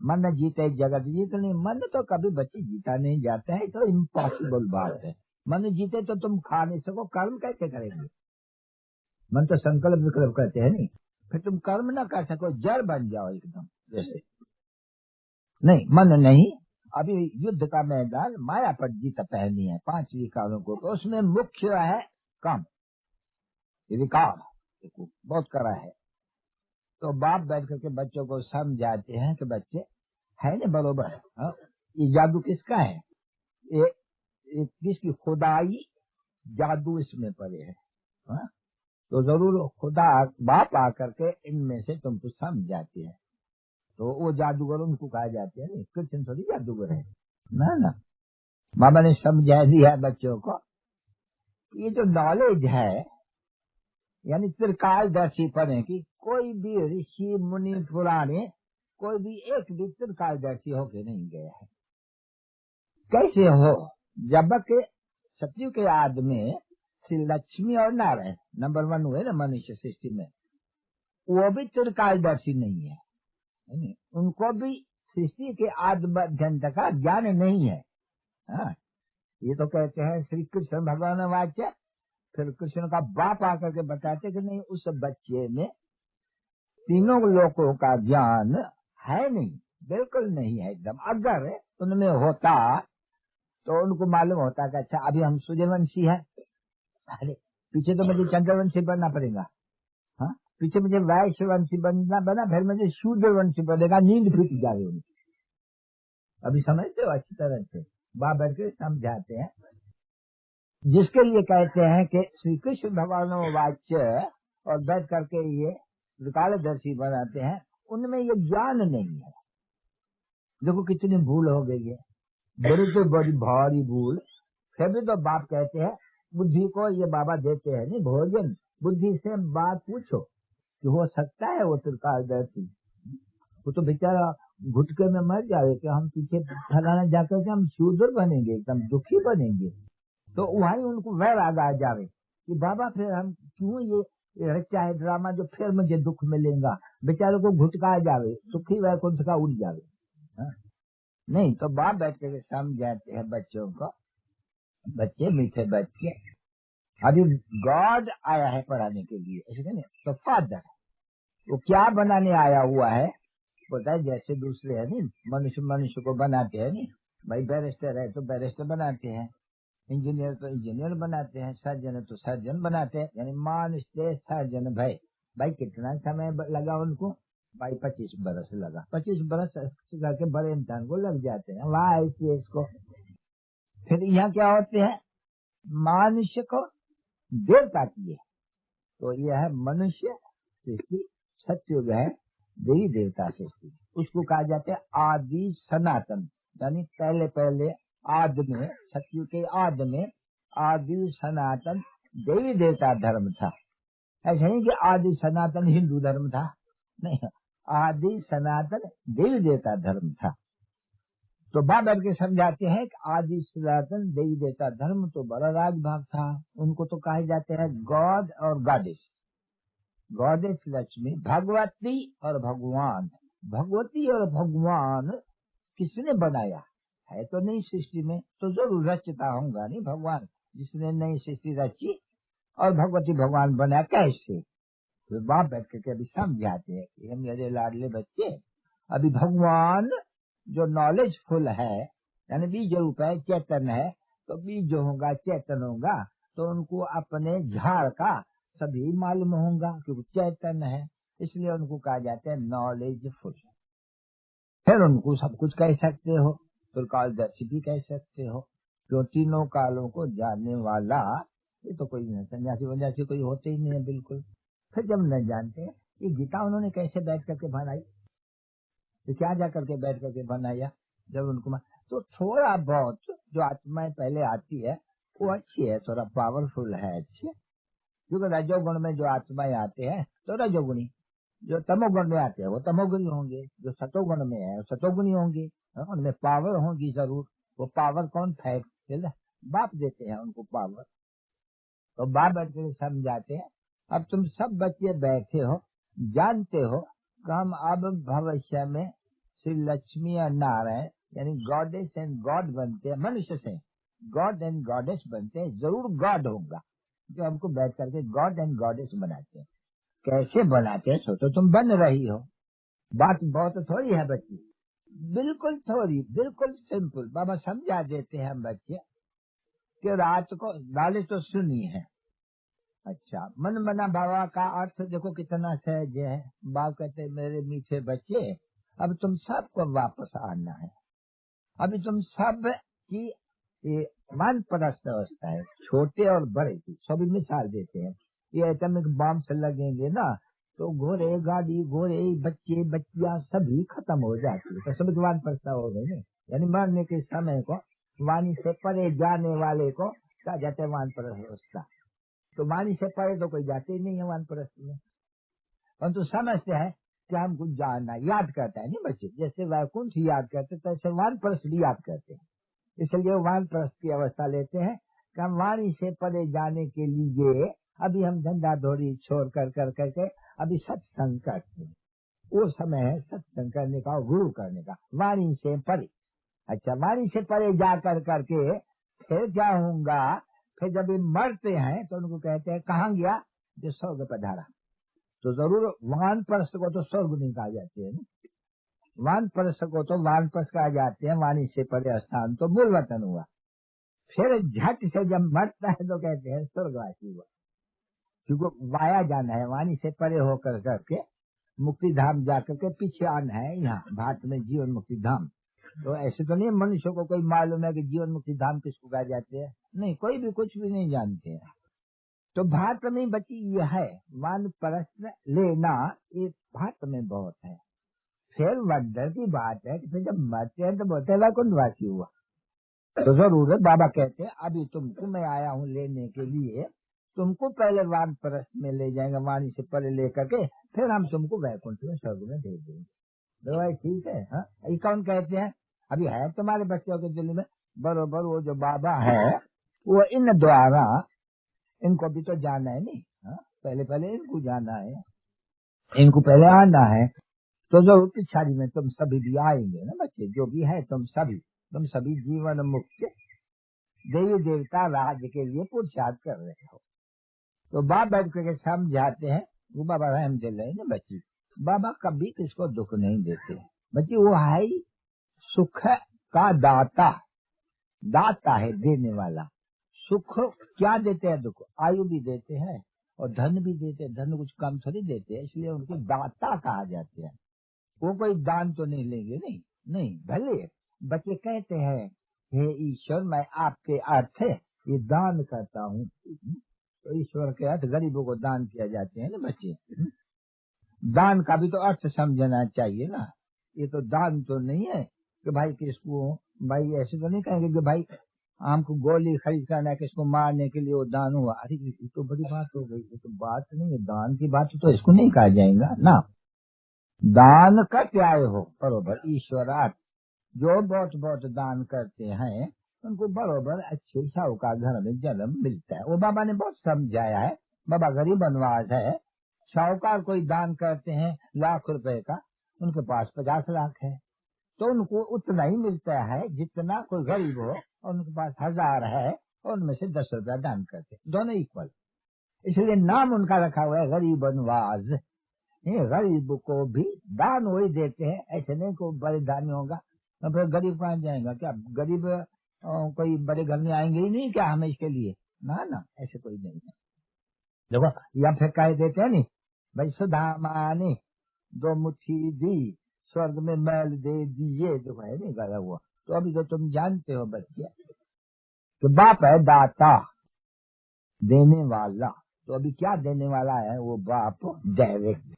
मन जीते जगत जीत, नहीं, मन तो कभी बच्ची जीता नहीं जाता है, तो इम्पॉसिबल बात है। मन जीते तो तुम खा नहीं सको, कर्म कैसे करेंगे? मन तो संकल्प विकल्प करते हैं नहीं, फिर तुम कर्म न कर सको, जड़ बन जाओ एकदम जैसे। नहीं, मन नहीं। अभी युद्ध का मैदान, माया पर जीत पहननी है 5 विकारों को, तो उसमें मुख्य है काम, विकार बहुत करा है। तो बाप बैठ करके बच्चों को समझाते हैं कि बच्चे है ना बरोबर, ये जादू किसका है? किसकी खुदाई जादू इसमें पड़े है। हाँ? तो जरूर खुदा बाप आकर के इनमें से तुमको समझाते हैं। तो वो जादूगर उनको कहा जाते हैं, नहीं कृष्ण थोड़ी जादूगर है ना। बाबा ने समझा दिया बच्चों को, ये जो नॉलेज है यानी त्रिकालदर्शी पढ़े की कोई भी ऋषि मुनि पुराने कोई भी एक भी त्रिकालदर्शी होके नहीं गया है। कैसे हो, जब के सत्यु के आदमी श्री लक्ष्मी और नारायण नंबर 1 हुए ना मनुष्य सृष्टि में, वो भी त्रिकालदर्शी नहीं है, उनको भी सृष्टि के आदि मध्यंत का ज्ञान नहीं है। हाँ, ये तो कहते हैं श्री कृष्ण भगवान वाच्य, फिर कृष्ण का बाप आकर के बताते कि नहीं उस बच्चे में तीनों लोगों का ज्ञान है नहीं, बिल्कुल नहीं है एकदम। अगर उनमें होता तो उनको मालूम होता कि अच्छा अभी हम सूर्यवंशी है, अरे पीछे तो मुझे चंद्रवंशी बनना पड़ेगा, हाँ पीछे मुझे वैश्यवंशी बना फिर मुझे शूद्रवंशी बनेगा, नींद फिट जाए उनकी। अभी समझते हो अच्छी तरह से, बाप बैठ के समझाते हैं। जिसके लिए कहते हैं कि श्री कृष्ण भगवान वाच्य और बैठ करके ये त्रिकालदर्शी बनाते हैं, उनमें ये ज्ञान नहीं है। देखो कितनी भूल हो गई है, बड़ी तो बड़ी भारी भूल। फिर भी तो बाप कहते हैं बुद्धि को ये बाबा देते हैं नहीं भोजन, बुद्धि से बात पूछो कि हो सकता है वो त्रिकालदर्शी। वो तो बेचारा घुटके में मर जाए कि हम पीछे फलाना जाकर के हम शूद्र बनेंगे, एकदम दुखी बनेंगे। तो वहीं उनको वैराग आ जावे कि बाबा फिर हम क्यों ये रचा है ड्रामा जो फिर मुझे दुख मिलेगा, बेचारे को घुटका जावे, सुखी वैकुंठ का उड़ जावे। हाँ? नहीं तो बाप बैठ के समझाते हैं बच्चों को, बच्चे मीठे बच्चे, अभी गॉड आया है पढ़ाने के लिए, ऐसे नहीं तो फादर वो क्या बनाने आया हुआ है, बोलता है जैसे दूसरे है नहीं मनुष्य को बनाते हैं नहीं, भाई बैरिस्टर है तो बैरिस्टर बनाते हैं, इंजीनियर तो इंजीनियर बनाते हैं, सर्जन है तो सर्जन बनाते हैं, यानी मानुष से सर्जन भाई कितना समय लगा उनको, भाई 25 बरस लगा, 25 बरस करके बड़े इंसान को लग जाते हैं वहाँ ICS को। फिर यहाँ क्या होते हैं, मनुष्य को देवता किए, तो यह है मनुष्य सृष्टि, सत्युग है देवी देवता सृष्टि, उसको कहा जाता है आदि सनातन, यानी पहले आदि में सत्युग के आदि में आदि सनातन देवी देवता धर्म था। ऐसा नहीं कि आदि सनातन हिंदू धर्म था, नहीं, आदि सनातन देवी देवता धर्म था। तो बाप बैठ के समझाते हैं कि आदि सनातन देवी देवता धर्म तो बड़ा राजभाग था, उनको तो कहे जाते हैं गॉड और गॉडेस, गॉडेस लक्ष्मी, भगवती और भगवान। भगवती और भगवान किसने बनाया है तो नहीं सृष्टि में, तो जरूर रचता होगा नहीं भगवान, जिसने नई सृष्टि रची और भगवती भगवान बना कैसे। तो बाप बैठ करके अभी समझाते हैं कि मेरे लाडले बच्चे, अभी भगवान जो नॉलेजफुल है यानी बीज रूप है, चेतन है, तो बीज जो होगा चेतन होगा तो उनको अपने झाड़ का सभी मालूम होगा क्योंकि चेतन है, इसलिए उनको कहा जाता है नॉलेजफुल। फिर उनको सब कुछ कह सकते हो, तो कालदर्शी भी कह सकते हो, क्यों तीनों कालों को जानने वाला ये तो कोई नहीं, सन्यासी वन्यासी कोई होते ही नहीं है बिल्कुल। फिर जब न जानते ये गीता उन्होंने कैसे बैठ करके बनाई, तो क्या जा करके बैठ करके बनाया, जब उनको तो थोड़ा बहुत जो आत्माएं पहले आती है वो अच्छी है, थोड़ा पावरफुल है, अच्छी है, क्योंकि रजोगुण में जो आत्माएं आते हैं तो रजोगुणी, जो तमोगुण में आते हैं वो तमोगुणी होंगे, जो सतोगुण में है वो सतोगुणी होंगे, उनमें पावर होगी जरूर। वो पावर कौन फैक्ट बाप देते हैं उनको पावर। तो बाप बैठ कर समझाते हैं, अब तुम सब बच्चे बैठे हो, जानते हो कि हम अब भविष्य में श्री लक्ष्मी और नारायण यानी गॉडेस एंड गॉड बनते हैं, मनुष्य से गॉड एंड गॉडेस बनते हैं, जरूर गॉड होगा जो हमको बैठ करके गॉड एंड गॉडेस बनाते हैं। कैसे बनाते हैं सो तो तुम बन रही हो, बात बहुत थोड़ी है बच्ची, बिल्कुल थोड़ी, बिल्कुल सिंपल। बाबा समझा देते हैं हम बच्चे कि रात को गाली तो सुनी है, अच्छा मन बना भावा का अर्थ देखो कितना सहज है। बाप कहते मेरे मीठे बच्चे, अब तुम सबको वापस आना है, अभी तुम सब की ये वानप्रस्थ अवस्था है, छोटे और बड़े की सभी मिसाल देते हैं। ये एटॉमिक बम से लगेंगे ना तो घोड़े गाड़ी घोड़े बच्चे बच्चियां सभी खत्म हो जाती है, तो सभी वानप्रस्थ हो गए ना। यानी मरने के समय को वाणी से परे जाने वाले को क्या जाते हैं वानप्रस्थ अवस्था। तो वाणी से परे तो कोई जाते ही नहीं है वानप्रस्थ में, परंतु समझते हैं कि हम कुछ जानना याद करता है नहीं बच्चे, जैसे वैकुंठ याद करते तैसे वानप्रस्थ भी याद करते हैं। इसलिए वानप्रस्थ की अवस्था लेते हैं कि हम वाणी से परे जाने के लिए अभी हम धंधा धोरी छोड़ कर करके अभी सत्संग करते हैं। वो समय है सत्संग करने का और गुरु करने का, वाणी से परे। अच्छा, वाणी से परे जा कर करके फिर क्या होगा, फिर जब ये मरते हैं तो उनको कहते हैं कहाँ गया, जो स्वर्ग पधारा। तो जरूर वानप्रस्थ को तो स्वर्ग नहीं कहा जाते हैं, वानप्रस्थ को तो वानप्रस्थ कहा जाते हैं, वाणी से परे स्थान तो मूल वतन हुआ। फिर झट से जब मरता है तो कहते हैं स्वर्गवासी हुआ, क्योंकि वाया जाना है, वाणी से परे होकर करके मुक्ति धाम जाकर के पीछे आना है। यहाँ भारत में जीवन मुक्ति धाम, तो ऐसे तो नहीं मनुष्य को कोई मालूम है कि जीवन मुक्ति धाम किसको कहा जाते हैं, नहीं, कोई भी कुछ भी नहीं जानते हैं। तो भारत में बची ये है वानप्रस्थ लेना, ये भारत में बहुत है। फिर वंडर की बात है कि फिर जब मरते हैं तो बोलते हैं वैकुंठवासी हुआ। तो जरूर है, बाबा कहते हैं अभी तुमको मैं आया हूँ लेने के लिए, तुमको पहले वानप्रस्थ में ले जाएंगे, वाणी से परे लेकर के फिर हम तुमको वैकुंठ में स्वर्ग में भेज देंगे। तो भाई ठीक है, हाँ, ये कौन कहते हैं, अभी है तुम्हारे बच्चों के दिल में बरोबर वो जो बाबा है वो इन द्वारा, इनको भी तो जाना है नहीं, हाँ, पहले इनको जाना है, इनको पहले आना है। तो जो पिछाड़ी में तुम सभी भी आएंगे ना बच्चे, जो भी है तुम सभी जीवन मुक्त देवी देवता राज्य के लिए पुरुषार्थ कर रहे हो। तो बाप बैठ करके समझाते हैं, वो बाबा रहम दे रहे ना बच्ची, बाबा कभी किसको दुख नहीं देते बच्ची, वो है सुख का दाता, दाता है देने वाला। सुख क्या देते हैं, दुख आयु भी देते हैं और धन भी देते हैं, धन कुछ कम थोड़ी देते हैं, इसलिए उनको दाता कहा जाते हैं। वो कोई दान तो नहीं लेंगे, नहीं, भले बच्चे कहते हैं हे ईश्वर मैं आपके अर्थ ये दान करता हूँ, तो ईश्वर के अर्थ गरीबों को दान किया जाते हैं ना बच्चे। दान का भी तो अर्थ समझना चाहिए ना, ये तो दान तो नहीं है कि भाई किसको, भाई ऐसे तो नहीं कहेंगे कि भाई हमको गोली खरीद करना है किसको मारने के लिए वो दान हुआ। अरे ये तो बड़ी बात हो गई, ये तो बात नहीं है, दान की बात तो इसको नहीं कहा जाएगा ना। दान करते आए हो बरोबर ईश्वरार्थ, जो बहुत दान करते हैं उनको बरोबर अच्छे साहूकार घर में जन्म मिलता है। वो बाबा ने बहुत समझाया है, बाबा गरीब नवाज है, साहूकार कोई दान करते हैं ₹1,00,000 का, उनके पास 50 लाख है, तो उनको उतना ही मिलता है जितना कोई गरीब हो और उनके पास 1000 है और उनमें से 10 रुपया दान करते, दोनों इक्वल। इसलिए नाम उनका रखा हुआ है गरीब नवाज। गरीब को भी दान वही देते हैं, ऐसे नहीं कोई बड़े दानी होगा तो फिर गरीब कहाँ जाएगा, क्या गरीब कोई बड़े घर में आएंगे ही नहीं क्या हमें इसके लिए, ना ऐसे कोई नहीं है। देखो या फिर कह देते हैं नहीं भाई सुदामा ने 2 मुट्ठी दी स्वर्ग में मैल दे दिए, जो है नहीं गया हुआ। तो अभी तो तुम जानते हो बच्चे कि बाप है दाता देने वाला, तो अभी क्या देने वाला है वो बाप, डायरेक्ट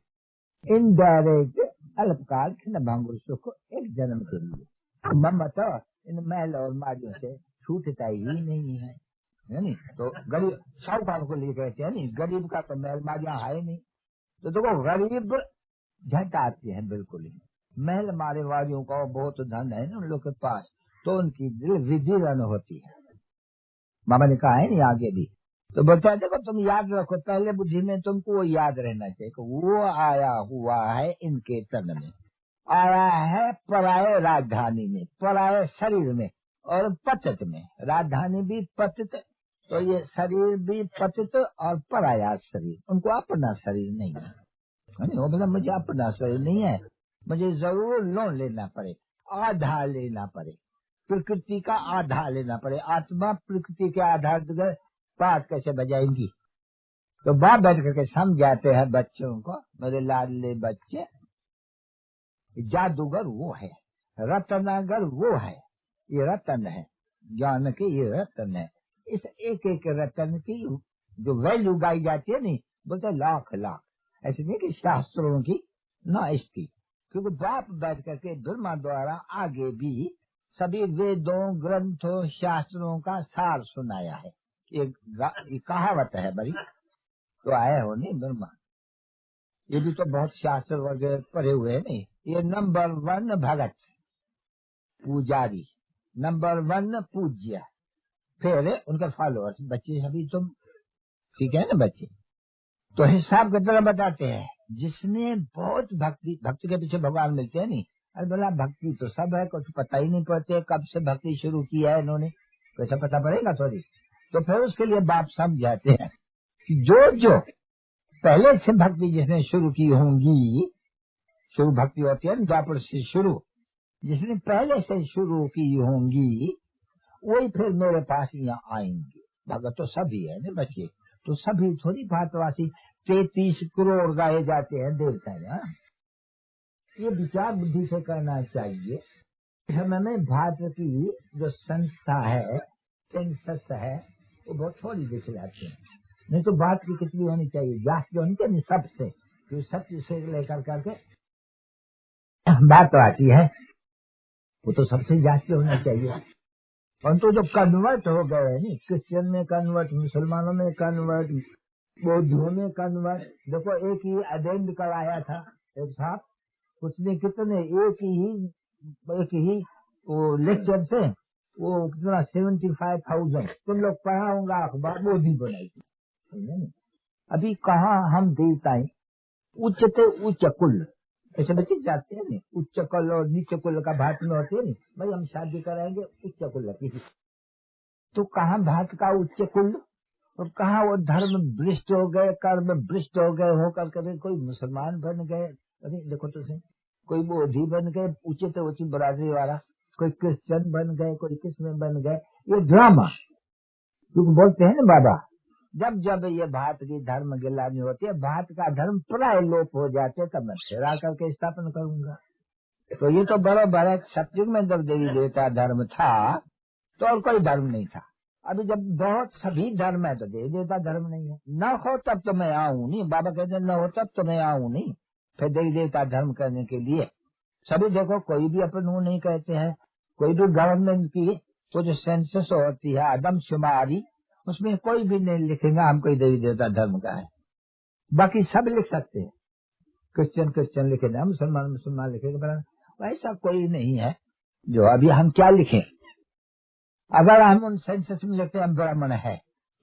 इनडायरेक्ट अल्पकाल खिन्न भंगुर सुख एक जन्म के लिए। ममता इन मैल और मारियों से छूटता ही नहीं है नहीं। तो गरीब साहूकार को लिए कहते हैं नहीं, गरीब का तो मैल मारियां है नहीं, तो देखो गरीब झट आते हैं बिल्कुल ही, महल मारे वालियों का बहुत धन है ना उन लोग के पास, तो उनकी दिल विदीर्ण होती है। बाबा ने कहा है नहीं आगे भी, तो बोलता है देखो तुम याद रखो, पहले बुद्धि में तुमको वो याद रहना चाहिए कि वो आया हुआ है इनके तन में, आया है पराये राजधानी में, पराये शरीर में और पतित में, राजधानी भी पतित, तो ये शरीर भी पतित और पराया शरीर, उनको अपना शरीर नहीं है। वो बोला मुझे अपना शरीर नहीं है, मुझे जरूर लोन लेना पड़े, आधा लेना पड़े, प्रकृति का आधा लेना पड़े, आत्मा प्रकृति के आधार पर पाठ कैसे बजाएंगी। तो बाप बैठ करके समझाते हैं बच्चों को, मेरे लाडले बच्चे, जादूगर वो है, रत्नागर वो है, ये रतन है, ज्ञान के ये रत्न है। इस एक एक रत्न की जो वैल्यू गाई जाती है नहीं, बोलते लाख लाख, ऐसे नहीं कि शास्त्रों की ना इसकी, क्योंकि बाप बैठ करके ब्रह्मा द्वारा आगे भी सभी वेदों ग्रंथों शास्त्रों का सार सुनाया है। ये कहावत है बड़ी, तो आए हो नहीं ब्रह्मा, ये भी तो बहुत शास्त्र वगैरह पढ़े हुए नहीं। ये नंबर 1 भगत पुजारी, नंबर 1 पूज्य, फिर उनके फॉलोअर्स बच्चे सभी तुम, ठीक है ना बच्चे। तो हिसाब की तरह बताते हैं, जिसने बहुत भक्ति के पीछे भगवान मिलते हैं नहीं। अरे बोला भक्ति तो सब है, कुछ पता ही नहीं पड़ते कब से भक्ति शुरू की है इन्होंने, कैसा पता पड़ेगा थोड़ी। तो फिर उसके लिए बाप समझाते हैं कि जो पहले से भक्ति जिसने शुरू की होंगी, शुरू भक्ति होती है ना द्वापर से शुरू, जिसने पहले से शुरू की होंगी वही फिर मेरे पास यहाँ आएंगे। भगत तो सभी है ना बच्चे, तो सभी थोड़ी भारतवासी 33 करोड़ गाए जाते हैं देवता है। ये विचार बुद्धि से करना चाहिए। इस समय में भारत की जो संस्था है, सेंसस है, वो बहुत थोड़ी दिख जाती है। नहीं तो बात की कितनी होनी चाहिए, जांच जो होनी चाहिए सबसे, जो सत्य से लेकर करके बात तो आती है, वो तो सबसे जांच होना चाहिए। परंतु जो कन्वर्ट हो गए नहीं, क्रिश्चियन में कन्वर्ट, मुसलमानों में कन्वर्ट, बौद्धों में कन्वर्ट। देखो एक ही अटेंड कराया था एक साहब, उसने कितने एक ही वो लेक्चर से वो कितना 75,000 तुम लोग पढ़ा होगा अखबार, मोदी बनाई थी। अभी कहाँ हम देवताएं उच्चते उच्च कुल, ऐसे बच्चे जाते हैं नहीं, उच्च कुल और नीचे कुल का भारत में होते हैं नहीं, भाई हम शादी कराएंगे उच्च कुल की, तो कहाँ भारत का उच्च कुल और कहाँ वो धर्म भ्रष्ट हो गए, कर्म भ्रष्ट हो गए, होकर कभी कोई मुसलमान बन गए। अरे देखो तो सही, कोई बौद्धि बन गए उच्चते उच्च बरादरी वाला, कोई क्रिश्चियन बन गए, कोई किसमें बन गए। ये ड्रामा, क्योंकि बोलते हैं ना बाबा, जब जब ये भारत की धर्म गिलानी होती है, भारत का धर्म प्राय लोप हो जाते, तब मैं फिर आकर के स्थापन करूंगा। तो ये तो बराबर है, सतयुग में जब देवी देवता धर्म था तो और कोई धर्म नहीं था। अभी जब बहुत सभी धर्म है तो देवी देवता धर्म नहीं है। न हो तब तो मैं आऊं नहीं, बाबा कहते न हो तब तो मैं आऊं नहीं, फिर देवी देवता धर्म करने के लिए। सभी देखो, कोई भी अपन वो नहीं कहते हैं, कोई भी गवर्नमेंट की वो जो सेंसस होती है आदमशुमारी, उसमें कोई भी नहीं लिखेगा हम कोई देवी देवता धर्म का है। बाकी सब लिख सकते हैं, क्रिश्चियन लिखेगा, मुसलमान लिखेगा, ऐसा कोई नहीं है जो अभी हम क्या लिखें। अगर हम उन सेंसस में लिखते हैं हम ब्राह्मण है,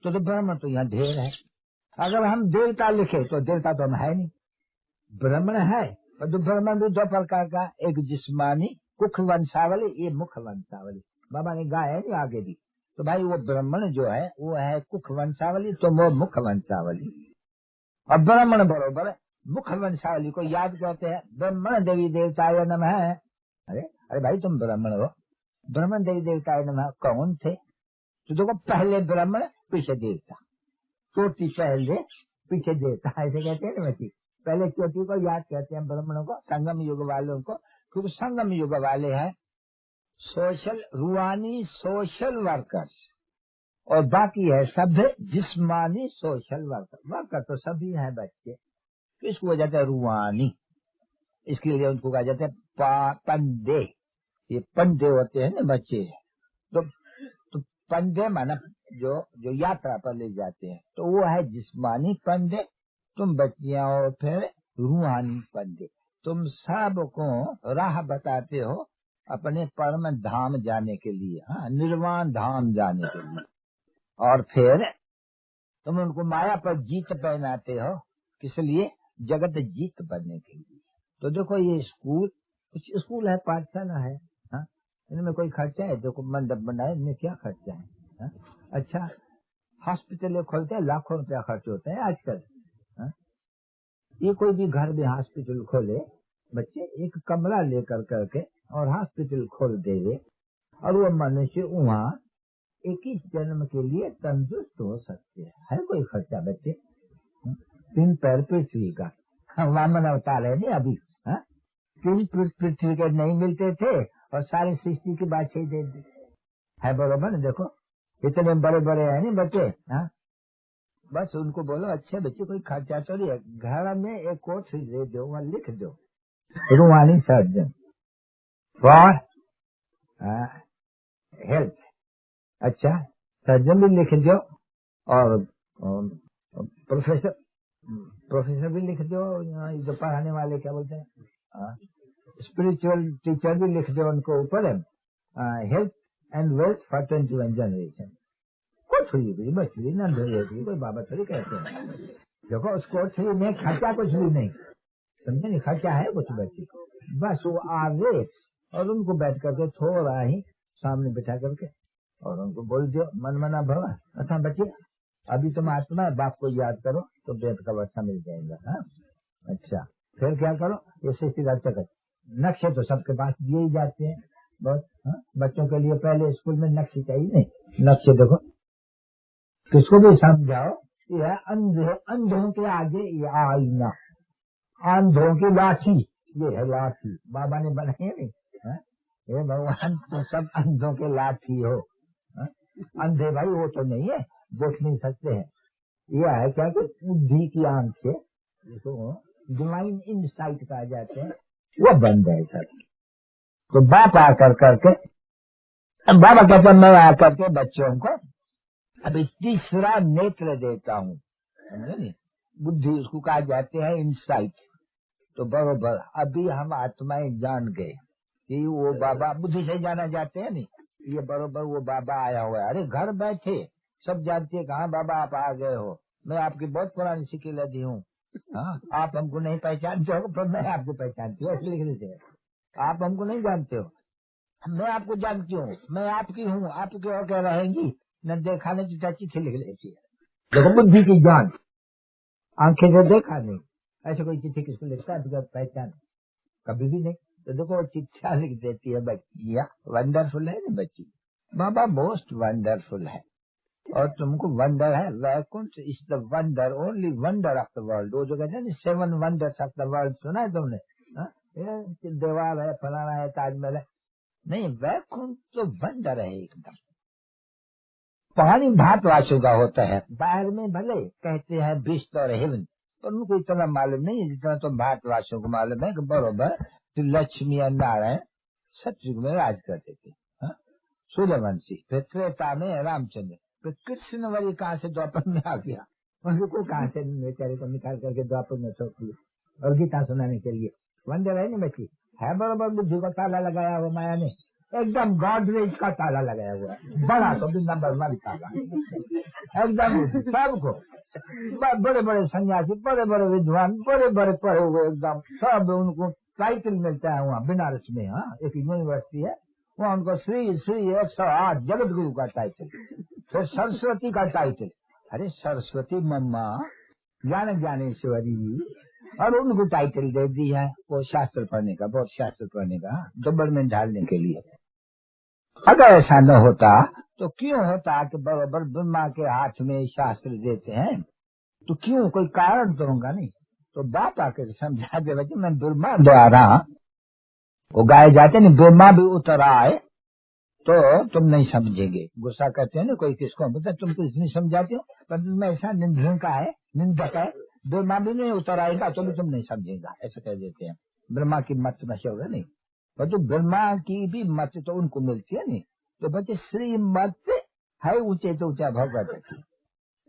तो ब्राह्मण तो यहाँ ढेर है। अगर हम देवता लिखे तो देवता तो हम है नहीं, ब्राह्मण है। और जो ब्राह्मण भी 2 प्रकार का, एक जिस्मानी कुख वंशावली, ये मुख वंशावली, बाबा ने गाया है नहीं आगे भी। तो भाई वो ब्राह्मण जो है वो है कुख वंशावली, तो वो मुख वंशावली। और ब्राह्मण बरोबर मुख वंशावली को याद करते हैं, ब्राह्मण देवी देवताय नमः। अरे भाई तुम ब्राह्मण हो, ब्राह्मण देवी देवताय नमः कौन थे? तो देखो, पहले ब्राह्मण पीछे देवता, चोटी पहले पीछे देवता, ऐसे कहते हैं ना बच्ची। पहले चोटी को याद करते हैं ब्राह्मणों को, संगम युग वालों को, क्योंकि संगम युग वाले हैं सोशल रूहानी सोशल वर्कर्स, और बाकी है सभ्य जिस्मानी सोशल वर्कर तो सभी है बच्चे। तो इसको कहा जाता है रूहानी, इसके लिए उनको कहा जाता है पंडे। ये पंडे होते हैं ना बच्चे, तो पंडे माना जो यात्रा पर ले जाते हैं, तो वो है जिस्मानी पंडे। तुम बच्चियां हो फिर रूहानी पंडे, तुम सबको राह बताते हो अपने परम धाम जाने के लिए, हाँ, निर्वाण धाम जाने के लिए। और फिर तुम उनको माया पर जीत पहनाते हो, किस लिए? जगत जीत बनने के लिए। तो देखो ये स्कूल, कुछ स्कूल है, पाठशाला है, हाँ, इनमें कोई खर्चा है? देखो मंडप बनाए, इनमें क्या खर्चा है? हाँ? अच्छा, हॉस्पिटल खोलते हैं, लाखों रुपया खर्च होता है आजकल। हाँ? ये कोई भी घर में हॉस्पिटल खोले बच्चे, एक कमरा लेकर करके और हॉस्पिटल खोल देवे, और वो मनुष्य वहाँ 21 जन्म के लिए तंदुरुस्त हो सकते हैं। है कोई खर्चा बच्चे? 3 पैर पृथ्वी का, वामन अवतार है नहीं अभी, 3 पृथ्वी के नहीं मिलते थे और सारी सृष्टि की बात दे दी। है बरोबर ना। देखो इतने बड़े बड़े है नहीं बच्चे, हाँ बस उनको बोलो अच्छे बच्चे कोई खर्चा तो नहीं है, घर में एक कोट दे दो, वहाँ लिख दो रूहानी सर्जन फॉर हेल्थ। अच्छा सर्जन भी लिख दो और प्रोफेसर भी लिख दो, जो पढ़ाने वाले क्या बोलते हैं स्पिरिचुअल टीचर भी लिख दो उनको ऊपर health and wealth for 21 generation. कुछ हुई मछली न धोई कोई बाबा थोड़ी कहते हैं। देखो उस कोर्स में खर्चा कुछ भी नहीं, समझे नहीं, खर्चा है कुछ बच्चे को, बस वो आवे और उनको बैठ करके थोड़ा ही सामने बैठा करके और उनको बोल दो मन मना भवा अच्छा बच्चे अभी तुम आत्मा बाप को याद करो तो बेद का वर्षा मिल जाएगा। हाँ अच्छा फिर क्या करो, ये सीधा चक्कर नक्शे तो सबके पास दिए ही जाते हैं बहुत। हाँ? बच्चों के लिए पहले स्कूल में नक्शे चाहिए नहीं, नक्शे देखो किसको भी समझाओ ये अंधों के आगे ये आईना, अंधों की लाठी, ये है लाठी बाबा ने बनाई नहीं। हाँ? ये भगवान तो सब अंधों के लाठी हो। हाँ? अंधे भाई वो तो नहीं है, देख नहीं सकते हैं, यह है क्या कि बुद्धि की आंख से जिसको डिवाइन इनसाइट कहा जाते हैं वो बंद है सर। तो बाप आकर करके बाबा कहते मैं आकर के बच्चों को अभी तीसरा नेत्र देता हूँ, समझे नहीं, बुद्धि उसको कहा जाते हैं इनसाइट। तो बरोबर अभी हम आत्माएं जान गए कि वो बाबा बुद्धि से जाना जाते हैं नहीं, ये बरोबर वो बाबा आया हुआ है। अरे घर बैठे सब जानते हैं कहाँ बाबा आप आ गए हो, मैं आपकी बहुत पुरानी शिकिल दी हूँ। हाँ आप हमको नहीं पहचानते हो पर मैं आपको पहचानती हूँ, लिखने से आप हमको नहीं जानते हो, मैं आपको जानती हूँ, मैं आपकी हूँ, आपकी और क्या रहेंगी न देखा नहीं तो चिट्ठी लिख लेती है। देखो बुद्धि की जान, आंखें से देखा नहीं, ऐसे कोई चिट्ठी किसको लिखता है तो पहचान कभी भी नहीं। तो देखो चिट्ठा लिख देती है बच्चिया, वंडरफुल है ना बच्ची, बाबा मोस्ट वंडरफुल है और तुमको वंडर है, Vaikuntha is the wonder only wonder of the world. वो जो कहते हैं 7 वंडर्स ऑफ द वर्ल्ड सुना है तुमने? देवाल है फलाना है ताजमहल है, नहीं वैकुंठ तो वंडर है एकदम। पानी भारतवासियों का होता है, बाहर में भले कहते हैं बिस्ट और हेवन, पर उनको इतना मालूम नहीं है जितना तो भारतवासियों को मालूम है कि बरोबर तो लक्ष्मी और नारायण सतयुग में राज करते थे। सूर्यवंशी, फिर त्रेता में रामचंद्र, फिर कृष्ण वरी कहाँ से द्वापर में आ गया, उनको कहाँ से बेचारे को निकाल करके द्वापर में छोड़ दिया और गीता सुनाने के लिए। वंडर है नहीं बच्ची, है बरोबर बुद्धि को ताला लगाया हुआ माया ने, एकदम गॉडरेज का ताला लगाया हुआ है, बड़ा तो भी नंबर 1 ताला एकदम सबको, बड़े बड़े सन्यासी, बड़े बड़े विद्वान, बड़े बड़े पढ़े हुए एकदम सब उनको टाइटल मिलता है वहाँ बनारस में। हाँ एक यूनिवर्सिटी है वहाँ उनको श्री श्री 108 जगत गुरु का टाइटल, फिर सरस्वती का टाइटल। अरे सरस्वती मम्मा ज्ञान ज्ञानेश्वरी, और उनको टाइटल दे दिया है वो शास्त्र पढ़ने का, बहुत शास्त्र पढ़ने का, डब्बर में ढालने के लिए। अगर ऐसा न होता तो क्यों होता कि बराबर ब्रह्मा के हाथ में शास्त्र देते हैं, तो क्यों, कोई कारण तो होगा नहीं। तो बाप आकर समझा दे बच्चे मैं ब्रह्मा द्वारा वो गाए जाते नहीं, ब्रह्मा भी उतर आए तो तुम नहीं समझेंगे। गुस्सा करते हैं ना कोई किसको, बोलते तुम कुछ नहीं समझाते हो, पर तुम्हें ऐसा निंदक है, निंदक है, ब्रह्मा भी नहीं उतर आएगा तो भी तुम नहीं समझेगा, ऐसा कह देते हैं। ब्रह्मा की मत मशहूर है नहीं, और जो ब्रह्मा की भी मत तो उनको मिलती है नहीं। तो बच्चे श्री मत है ऊंचे तो ऊंचा भगवत की,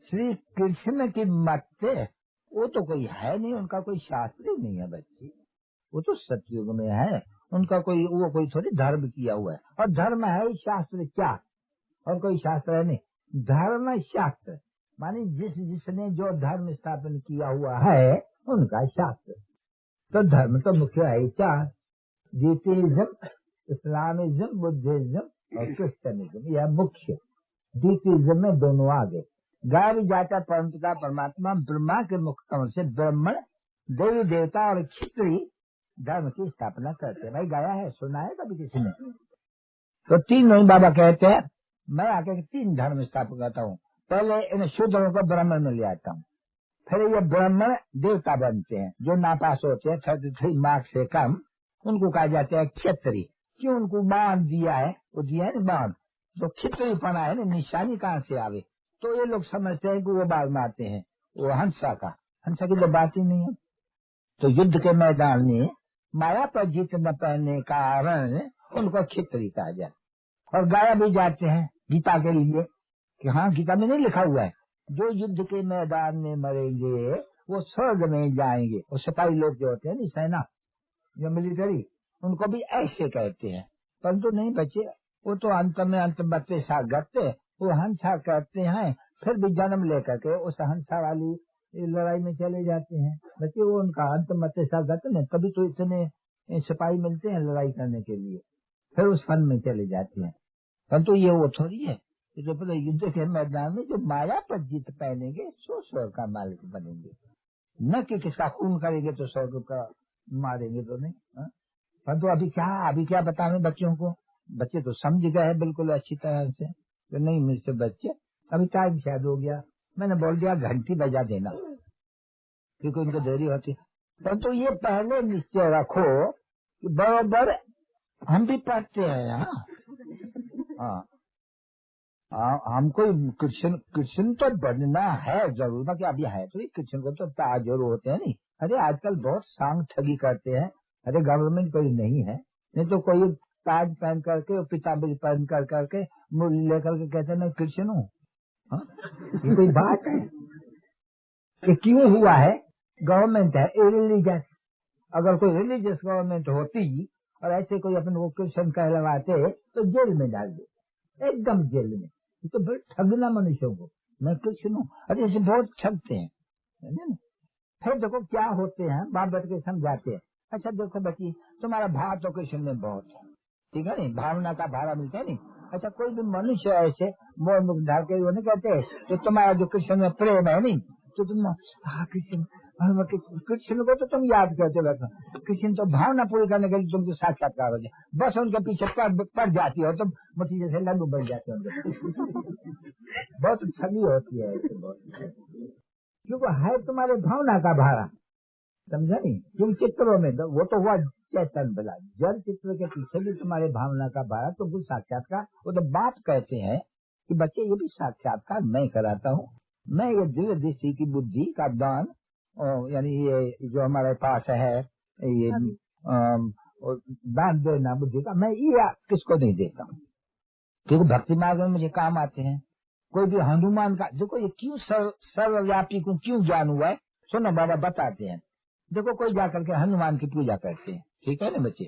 श्री कृष्ण की मत वो तो कोई है नहीं, उनका कोई शास्त्र ही नहीं है बच्ची, वो तो सतयुग में है, उनका कोई वो कोई थोड़ी धर्म किया हुआ है। और धर्म है शास्त्र क्या, और कोई शास्त्र है नहीं, धर्म शास्त्र मानी जिसने जो धर्म स्थापन किया हुआ है उनका शास्त्र। तो धर्म तो मुख्य है चार, जीतिज्म, इस्लामिज्म, बुद्धिज्म और क्रिश्चियनिज्म, यह मुख्य। जीतिज्म में दोनों आगे गाया भी जाता परमपिता परमात्मा ब्रह्मा के मुख कमल से ब्राह्मण देवी देवता और क्षत्रिय धर्म की स्थापना करते। भाई गाया है, सुना है कभी किसी ने? तो 3 नहीं बाबा कहते हैं मैं आके 3 धर्म स्थापन करता हूँ। पहले इन शूद्रों को ब्राह्मण में ले आता हूँ, फिर ये ब्राह्मण देवता बनते हैं, जो नापास होते हैं 33 मार्क्स से कम, उनको कहा जाता है क्षत्रिय। क्यों? उनको बाण दिया है, वो दिया है ना बाण, तो खिचड़ीपना है ना, निशानी कहाँ से आवे। तो ये लोग समझते हैं कि वो बाल मारते हैं, वो हंसा की तो बात ही नहीं है। तो युद्ध के मैदान में माया पर जीत न पाने का कारण उनको खिचड़ी कहा जाए। और गाया भी जाते हैं गीता के लिए कि हाँ, गीता में नहीं लिखा हुआ है जो युद्ध के मैदान में मरेंगे वो स्वर्ग में जाएंगे। और सिपाही लोग जो होते हैं ना, सेना जो मिलिट्री, उनको भी ऐसे कहते हैं। परंतु नहीं बच्चे, वो तो अंत बत्ते सागते वो हंसा करते हैं, फिर भी जन्म लेकर के उस हंसा वाली लड़ाई में चले जाते हैं बच्चे। वो उनका अंत मत्ते सागत में, तभी तो इतने सिपाही मिलते हैं लड़ाई करने के लिए, फिर उस फन में चले जाते हैं। परंतु ये वो थोड़ी है जो पहले युद्ध के मैदान में जो माया पर जीत पहनेंगे सो स्वर्ग का मालिक बनेंगे, न कि किसका खून करेंगे तो स्वर्ग का मारेंगे तो नहीं। परंतु अभी क्या बताएं बच्चों को, बच्चे तो समझ गए हैं बिल्कुल अच्छी तरह से। तो नहीं मुझसे बच्चे, अभी टाइम शायद हो गया, मैंने बोल दिया घंटी बजा देना क्योंकि उनको देरी होती है। परंतु ये पहले निश्चय रखो कि बराबर हम भी पढ़ते हैं। हाँ, हमको कृष्ण तो बनना है जरूर, बाकी अभी है तो कृष्ण को तो ताजुर होते हैं नहीं। अरे आजकल बहुत सांग ठगी करते हैं। अरे गवर्नमेंट कोई नहीं है, नहीं तो कोई ताज पहन करके पीताम्बर पहन कर करके मुरली लेकर के कहते हैं कृष्ण हूँ। ये कोई बात है? ये क्यों हुआ है? गवर्नमेंट है रिलीजियस। अगर कोई रिलीजियस गवर्नमेंट होती और ऐसे कोई अपन को कृष्ण कहलवाते तो जेल में डाल दे, एकदम जेल में। तो बड़े ठगना मनुष्यों को, मैं कृष्ण हूँ। अरे ऐसे बहुत ठगते हैं। फिर देखो क्या होते हैं, बाप बैठ के समझाते हैं। अच्छा देखो बच्ची, तुम्हारा भाव तो कृष्ण में बहुत है, ठीक है नहीं, भावना का भाड़ा मिलता है नहीं। अच्छा कोई भी मनुष्य ऐसे मोह मुख धार के वो नहीं कहते तो तुम्हारा जो कृष्ण में प्रेम है नहीं, तो तुम कृष्ण को तो तुम याद करते बैठो। कृष्ण तो भावना पूरी करने के लिए तुमको साक्षात्कार हो जाए, बस उनके पीछे पड़ जाती हो तुम, मुट्ठी जैसे लड्डू बन जाते हो। बहुत छवि होती है ऐसे, बहुत क्योंकि है तुम्हारे भावना का भाड़ा, समझा नहीं। क्योंकि चित्रों में वो तो हुआ चैतन्य बला, जल चित्र के पीछे भी तुम्हारे भावना का भाड़ा, तुमको साक्षात्कार। वो तो बाप कहते हैं कि बच्चे ये भी साक्षात्कार मैं कराता हूँ, मैं ये दिव्य दृष्टि की बुद्धि का दान, यानी ये जो हमारे पास है ये दान देना बुद्धि का, मैं ये किसको नहीं देता हूँ, क्योंकि भक्ति मार्ग में मुझे काम आते हैं। कोई भी हनुमान का देखो, ये क्यों सर्वव्यापी को क्यों ज्ञान हुआ है, सुनो बाबा बताते हैं। देखो कोई जाकर के हनुमान की पूजा करते हैं, ठीक है ना बच्चे।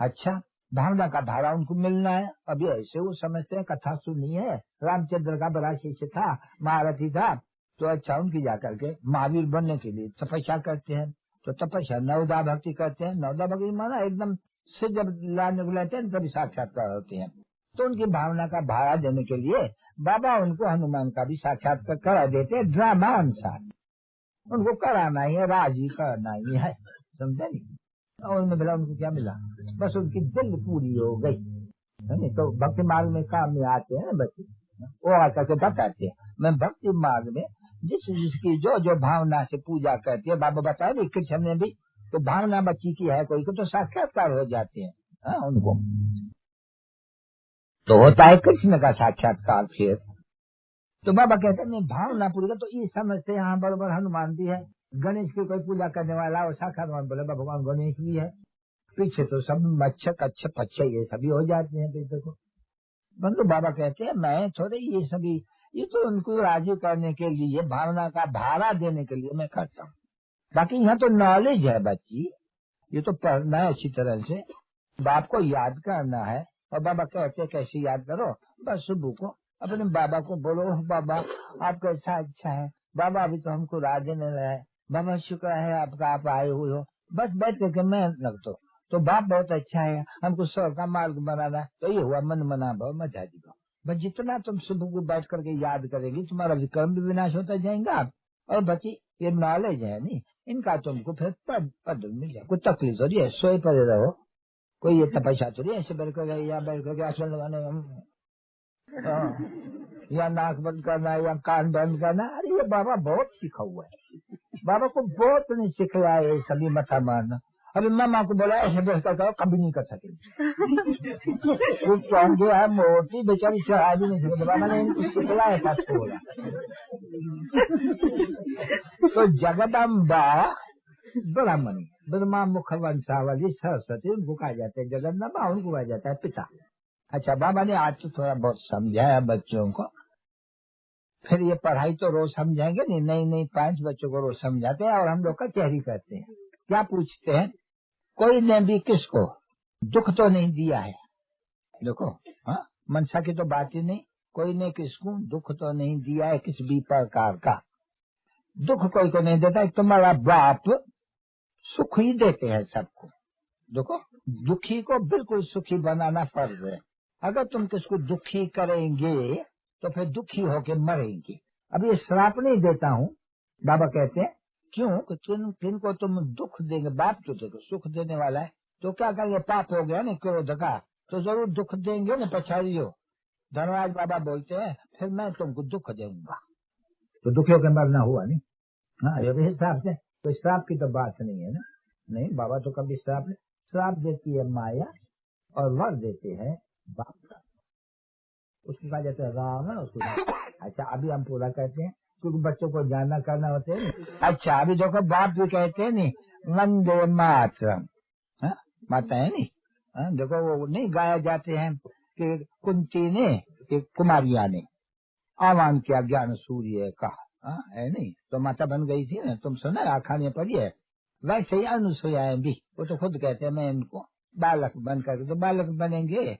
अच्छा भावना का भाड़ा उनको मिलना है। अभी ऐसे वो समझते हैं, कथा सुनी है, रामचंद्र का बड़ा शिष्य था, महारथी था, तो अच्छा उनकी जाकर के महावीर बनने के लिए तपस्या करते हैं। तो तपस्या नवदा भक्ति करते हैं। नवदा भक्ति माना एकदम से जब लाने को लेते हैं तभी साक्षात्कार होते हैं। तो उनकी भावना का भाड़ा देने के लिए बाबा उनको हनुमान का भी साक्षात्कार करा देते हैं, ड्रामा अनुसार उनको कराना ही है, राजी करना ही है, समझे नहीं। और उनमें मिला, उनको क्या मिला, बस उनकी दिल पूरी हो गई है नहीं। तो भक्ति मार्ग में काम में आते हैं बच्चे, वो आकर के बताते हैं। मैं भक्ति मार्ग में जिसकी जो भावना से पूजा करती है, बाबा बताए नहीं कृष्ण ने भी तो भावना बच्ची की है कोई को तो साक्षात्कार हो जाते हैं उनको, तो होता है कृष्ण का साक्षात्कार। फिर तो बाबा कहते हैं मैं भावना पूरी कर, तो ये समझते हैं हाँ बराबर हनुमान भी है, गणेश की कोई पूजा करने वाला और साक्षात बोले भगवान गणेश भी है, पीछे तो सब मच्छर कच्छ पच्छे ये सभी हो जाते हैं। देखो बंधु बाबा कहते हैं मैं थोड़े ये सभी, ये तो उनको राजी करने के लिए, भावना का भाड़ा देने के लिए मैं करता हूँ। बाकी यहाँ तो नॉलेज है बच्ची, ये तो पढ़ना है अच्छी तरह से, बाप को याद करना है। और बाबा कहते हैं कैसे याद करो, बस सुबह को अपने बाबा को बोलो बाबा आप कैसा अच्छा है, बाबा अभी तो हमको राह देने रहा है, बाबा शुक्र है आपका, आप आए हुए हो, बस बैठ करके मैं लगता तो बाप बहुत अच्छा है, हमको स्वर्ग का मार्ग बनाना। तो ये हुआ मन मना भाव मजा जी भाव। बस जितना तुम सुबह को बैठ करके याद करेगी तुम्हारा विक्रम भी विनाश होता जाएगा। और बच्ची ये नॉलेज है नहीं, इनका तुमको फिर पद मिल जाए, कोई तकलीफ हो रही है सोए पड़े रहो, कोई ये तपस्या तो नहीं ऐसे बैठ कर या बैठ करके आसन लगाने या नाक बंद करना या कान बंद करना। अरे ये बाबा बहुत सीखा हुआ है, बाबा को बहुत नहीं सिखलाया ये सभी मथा मारना। अभी मामा को बोला ऐसे बैठकर करो, कभी नहीं कर सकेंगे। कुछ कौन जो है मोटी बेचारी चढ़ा भी नहीं सकती, बाबा ने इनको सिखलाया था थोड़ा। तो जगदम्बा ब्राह्मणी ब्रह्मा मुख वंशावली सरस्वती उनको कहा जाता है, जगदम्बा उनको कहा जाता है पिता। अच्छा, बाबा ने आज तो थोड़ा बहुत समझाया बच्चों को, फिर ये पढ़ाई तो रोज समझाएंगे नहीं, नहीं 5 बच्चों को रोज समझाते हैं और हम लोग कचहरी करते हैं। क्या पूछते हैं, कोई ने भी किसको दुख तो नहीं दिया है, देखो हाँ मनसा की तो बात ही नहीं, कोई ने किसको दुख तो नहीं दिया है किसी भी प्रकार का, दुख कोई को नहीं देता है। तुम्हारा बाप सुख ही देते हैं सबको, देखो दुखी को बिल्कुल सुखी बनाना फर्ज है। अगर तुम किसको दुखी करेंगे तो फिर दुखी होके मरेंगे। अब ये श्राप नहीं देता हूँ, बाबा कहते हैं क्यों कि किनको तुम दुख देंगे, बाप तो देखो सुख देने वाला है, तो क्या करेंगे, पाप हो गया ना क्रोध का, तो जरूर दुख देंगे ना पछाड़ियो। धनराज बाबा बोलते हैं फिर मैं तुमको दुख दूंगा, तो दुखियों के मरना हुआ नहीं। हाँ ये भी हिसाब से कोई श्राप की तो बात नहीं है ना, नहीं बाबा तो कभी श्राप देती है माया और वर देते हैं बाप का, उसको कहा जाता है राम है उसको। अच्छा अभी हम पूरा कहते हैं क्योंकि बच्चों को जानना करना होते है। अच्छा अभी देखो बाप भी कहते हैं नी वंदे मातरम, माता है नी, देखो वो नहीं गाया जाते हैं कि कुंती ने कि कुमारिया ने आह्वान किया ज्ञान सूर्य का, है नहीं, तो माता बन गई थी ना, तुम सुना आखाने पड़ी है। वैसे ही अनुसुया भी, वो तो खुद कहते हैं मैं इनको बालक बन करके, तो बालक बनेंगे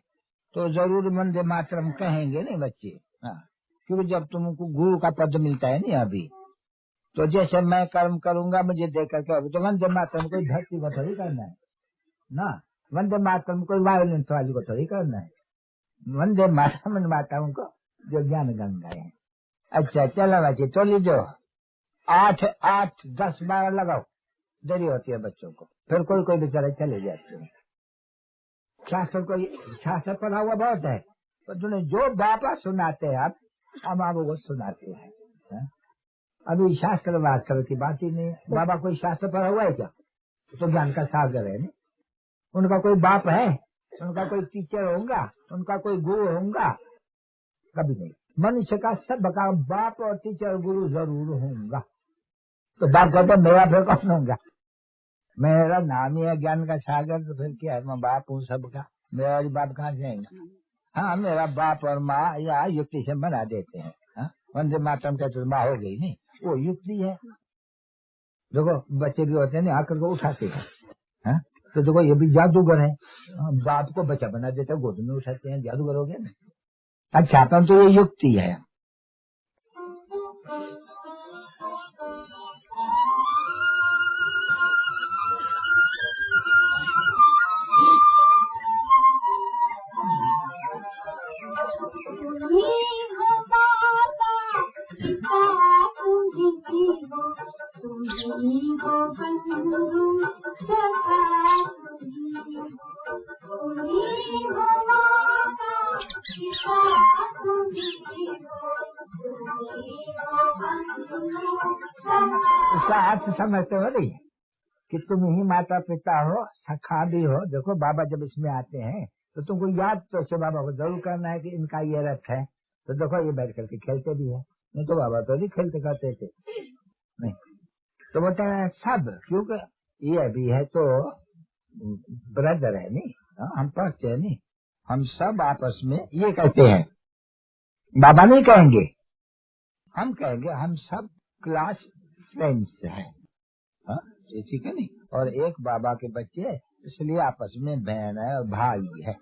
तो जरूर वंदे मातरम कहेंगे नहीं बच्चे। क्योंकि जब तुमको गुरु का पद मिलता है नहीं अभी, तो जैसे मैं कर्म करूंगा मुझे देख करके, अभी तो वंदे मातरम कोई धरती को थोड़ी करना है ना, वंदे मातरम कोई वायलेंस वाली को थोड़ी करना है, वंदे मातरम माताओं को जो ज्ञान गंगा है। अच्छा चलो बच्चे तो लीजिए 8, 10, 12 लगाओ, देरी होती है बच्चों को, फिर कोई बेचारे चले जाते हैं। शास्त्र पढ़ा हुआ बहुत है, तो तुमने जो बाबा सुनाते हैं आप हम आपको को सुनाते हैं। अभी शास्त्र वास्त्र की बात ही नहीं, बाबा कोई शास्त्र पढ़ा हुआ है क्या, तो ज्ञान का सागर है नहीं, उनका कोई बाप है, उनका कोई टीचर होगा, उनका कोई गुरु होगा, कभी नहीं। मनुष्य का सबका बाप और टीचर गुरु जरूर होगा। तो बाप कहते मेरा फिर कौन होगा, मेरा नाम ही है ज्ञान का सागर, तो फिर क्या है, मैं बाप हूँ सबका, मेरा और बाप कहाँ से आएगा। हाँ मेरा बाप और माँ या युक्ति से बना देते हैं। वंदे मातरम का तो माँ हो गई नहीं, वो युक्ति है। देखो बच्चे भी होते हैं ना आकर को उठाते हैं, तो देखो ये भी जादूगर है, बाप को बच्चा बना देते हैं, गोद में उठाते हैं, जादूगर हो गया ना। अच्छा तो ये युक्ति है। इसका अर्थ समझते हो नहीं कि तुम ही माता पिता हो, सखा भी हो। देखो बाबा जब इसमें आते हैं तो तुमको याद तो से बाबा को जरूर करना है कि इनका ये रथ है, तो देखो ये बैठ करके खेलते भी है, नहीं तो बाबा तो नहीं खेलते करते थे नहीं, तो बोलते हैं सब, क्योंकि ये भी है तो ब्रदर है नहीं, हम पढ़ते हैं नहीं, हम सब आपस में ये कहते हैं, बाबा नहीं कहेंगे, हम कहेंगे हम सब क्लास फ्रेंड्स हैं, ठीक है नहीं, और एक बाबा के बच्चे, इसलिए आपस में बहन है और भाई है,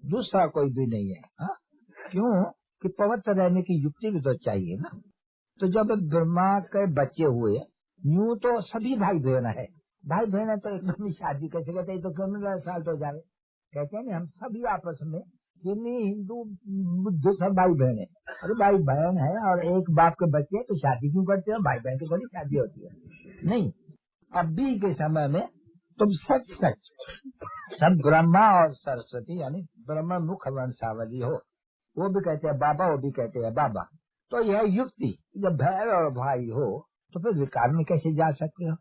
दूसरा कोई भी नहीं है। क्यों कि पवित्र रहने की युक्ति भी तो चाहिए ना। तो जब ब्रह्मा के बच्चे हुए, यूं तो सभी भाई बहन है, भाई बहन है तो एकदम ही शादी कैसे कहते हैं, तो क्यों साल तो जावे, कहते हैं हम सभी आपस में हिंदू बुद्ध सब भाई बहन है। अरे भाई बहन है और एक बाप के बच्चे तो शादी क्यों करते हो, भाई बहन की बड़ी शादी होती है नहीं। अभी के समय में तुम सच सब ब्रह्मा और सरस्वती यानी ब्रह्म मुख वंशावली हो, वो भी कहते हैं बाबा, वो भी कहते हैं बाबा, तो यह युक्ति जब बहन और भाई हो तो फिर विकार में कैसे जा सकते हो।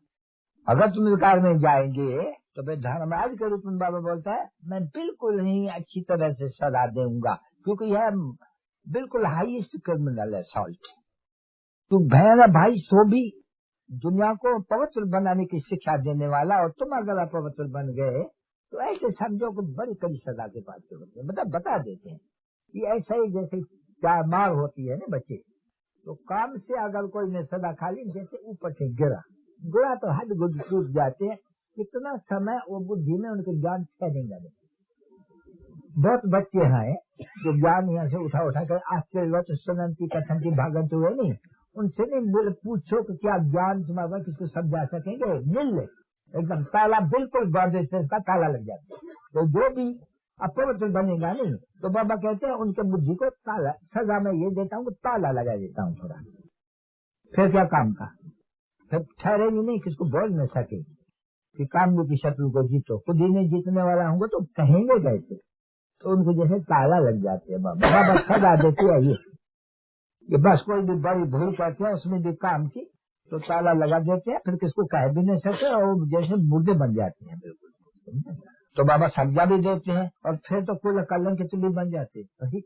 अगर तुम विकार में जाएंगे तो फिर धर्मराज के रूप में बाबा बोलता है मैं बिल्कुल ही अच्छी तरह से सजा दूंगा, क्योंकि यह बिल्कुल हाईएस्ट क्रिमिनल असॉल्ट। तू भैया भाई सो भी दुनिया को पवित्र बनाने की शिक्षा देने वाला, और तुम अगर अपवित्र बन गए तो ऐसे समझो कि बड़ी कड़ी सजा के पात्र होते हैं। मतलब बता देते हैं कि ऐसा ही जैसे क्या मार होती है ना बच्चे, तो काम से अगर कोई ने सदा खा ली, जैसे ऊपर से गिरा तो हद गुद टूट जाते हैं। कितना समय वो बुद्धि में उनके ज्ञान ठहरेंगे नहीं। बहुत बच्चे हैं जो ज्ञान यहाँ से उठा कर आश्चर्य सुनंती कथन की भागन हुए नहीं, उनसे नहीं पूछो कि क्या ज्ञान तुम्हारा किसको समझा सकेंगे, मिल ले एकदम ताला बिल्कुल का ताला लग जाता है। तो जो भी अपवित्र बनेगा नहीं, तो बाबा कहते हैं उनके बुद्धि को ताला, सजा में ये देता हूँ ताला लगा देता हूँ थोड़ा, फिर क्या काम का, फिर ठहरेगी नहीं, किसको बोल न सके कि काम की शत्रु को जीतो, खुद ही नहीं जीतने वाला होंगे तो कहेंगे कैसे। तो उनको जैसे ताला लग जाते हैं। बाबा सजा देते हैं ये बस कोई भी बड़ी भूल करते हैं उसमें भी काम की तो ताला लगा देते हैं, फिर किसको कह भी नहीं सकते और जैसे मुर्दे बन जाते हैं बिल्कुल। तो बाबा सजा भी देते हैं और फिर तो कुल कलंक भी बन जाते हैं।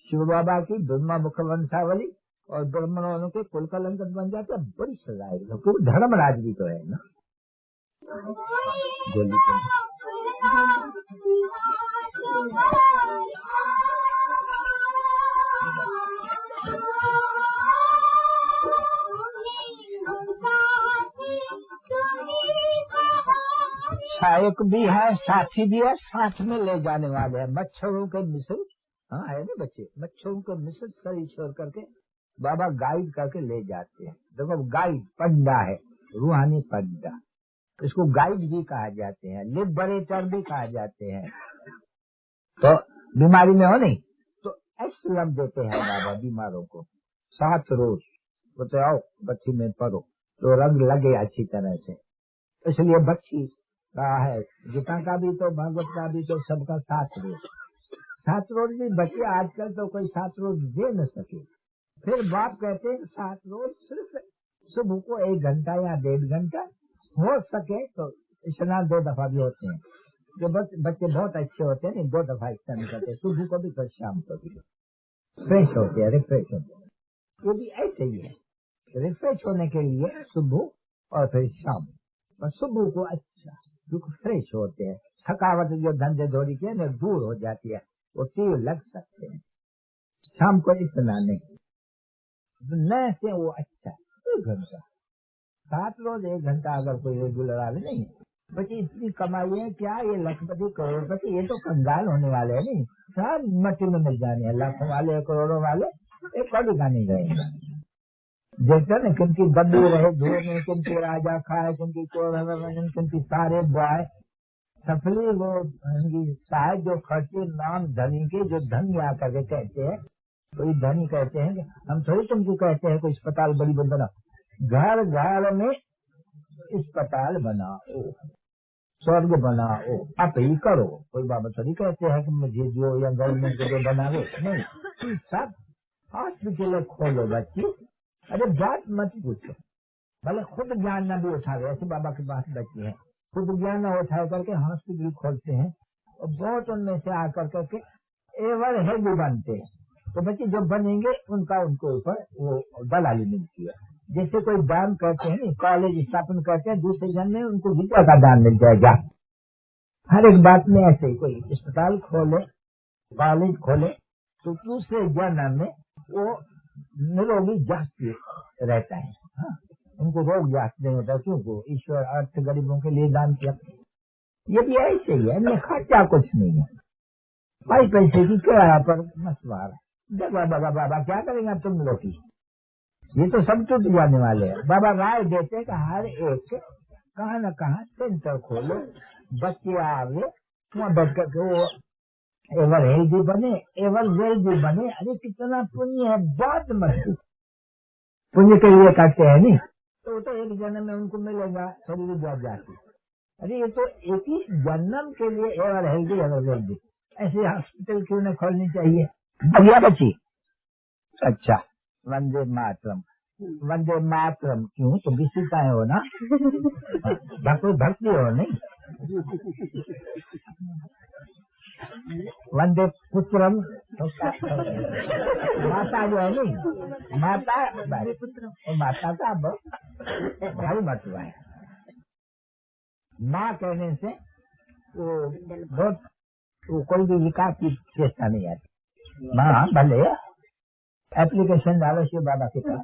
शिव बाबा की ब्रह्मा मुख वंशावली और ब्राह्मणों के कुल कलंक बन जाते हैं। बड़ी सजा है, क्योंकि धर्मराज भी तो है ना। गोली सहायक भी है, साथी भी है, साथ में ले जाने वाले हैं। मच्छरों के मिश्र, हाँ है ना बच्चे, मच्छरों के मिश्र शरीर छोड़ करके बाबा गाइड करके ले जाते हैं। देखो गाइड पंडा है, रूहानी पंडा, इसको गाइड भी कहा जाते हैं, लिबरेटर भी कहा जाते हैं। तो बीमारी में हो नहीं तो एस्लम देते हैं बाबा बीमारों को 7 रोज, बोलते आओ बच्ची में पढ़ो तो रंग लगे अच्छी तरह से। इसलिए बच्ची का है, गीता का भी तो भागवत का भी तो सबका 7 रोज। 7 रोज भी बच्चे आजकल तो कोई 7 रोज दे न सके। फिर बाप कहते हैं 7 रोज सिर्फ सुबह को 1 घंटा या 1.5 घंटा हो सके तो स्नान 2 दफा भी होते हैं। जो बच्चे बहुत अच्छे होते हैं नहीं 2 दफा स्नान करते, सुबह को भी तो शाम को भी फ्रेश होते हैं, रिफ्रेश होते हैं। वो भी ऐसे ही है, रिफ्रेश होने के लिए सुबह और फिर शाम। बस सुबह को अच्छा बिल्कुल फ्रेश होते हैं, थकावट जो धंधे धोरी की है ना दूर हो जाती है, वो तीर लग सकते हैं। शाम को इतना नहीं, न से वो अच्छा 1 घंटा 7 रोज 1 घंटा अगर कोई रेगुलर आवे नहीं। बच्चे इतनी कमाई है क्या, ये लखपति करोड़पति ये तो कंगाल होने वाले हैं नहीं, सब मट्टी में मिल जाने हैं। लाखों वाले करोड़ों वाले एक कभी का नहीं रहेगा। देखते न किनकी गड्डी रहे धूल में, किनकी राजा खाए, किनकी किनकी सारे बुआए सफली वो साहब जो खर्चे नाम धनी के जो धन आकर के कहते हैं, कोई धनी कहते हैं हम थोड़ी तुमको कहते हैं कोई अस्पताल बड़ी बना, घर घर में अस्पताल बनाओ, स्वर्ग बनाओ, आप ही करो। कोई बाबा थोड़ी कहते हैं कि मुझे जो या गवर्नमेंट जो बनावे, नहीं सब हॉस्पिटल खोलो बच्ची। अरे बात मत पूछो, भले खुद ज्ञान न भी उठावे, ऐसे बाबा के पास बच्चे हैं खुद ज्ञान न उठा करके हॉस्पिटल खोलते हैं और बहुत उनमें से आकर करके एवर हेड बनते हैं। तो बच्चे जब बनेंगे उनका उनको ऊपर वो दलाली मिलती है। जैसे कोई दान करते हैं, कॉलेज स्थापन करते हैं, दूसरे जन्म में उनको विद्या का दान मिल जाएगा। हर एक बात में ऐसे ही कोई अस्पताल खोले, कॉलेज खोले तो दूसरे जन्म में वो निरोगी जाति रहता है। हाँ? उनको रोग जाति नहीं होता, क्योंकि ईश्वर अर्थ गरीबों के लिए दान किया। ये भी ऐसे ही है, इनमें खर्चा कुछ नहीं है, भाई पैसे की किराया पर मसवार है। बाबा क्या करेंगे तुम लोग की, ये तो सब टूट जाने वाले हैं। बाबा राय देते कि हर एक कहाँ न कहाँ सेंटर खोलो, बच्चे आवे वहाँ बैठ करके वो एवर हेल्दी बने, एवर वेल्दी बने। अरे कितना पुण्य है, बहुत मत पुण्य के लिए करते हैं नहीं तो 1 जन्म में उनको मिलेगा शरीर जब जाती। अरे ये तो 21 जन्म के लिए एवर हेल्दी एवर वेल्दी। ऐसे हॉस्पिटल क्यों न खोलनी चाहिए। बढ़िया बच्ची, अच्छा वंदे मातरम, वंदे मातरम क्यों, तुम भी सीताएं हो ना, भक्ति हो नहीं, वंदे पुत्रम माता जो है नहीं, माता माता का अब भाई मत हुआ है। माँ कहने से वो कोई भी विकास की चेष्टा नहीं आती। माँ भले एप्लीकेशन डालो शिव बाबा के पास।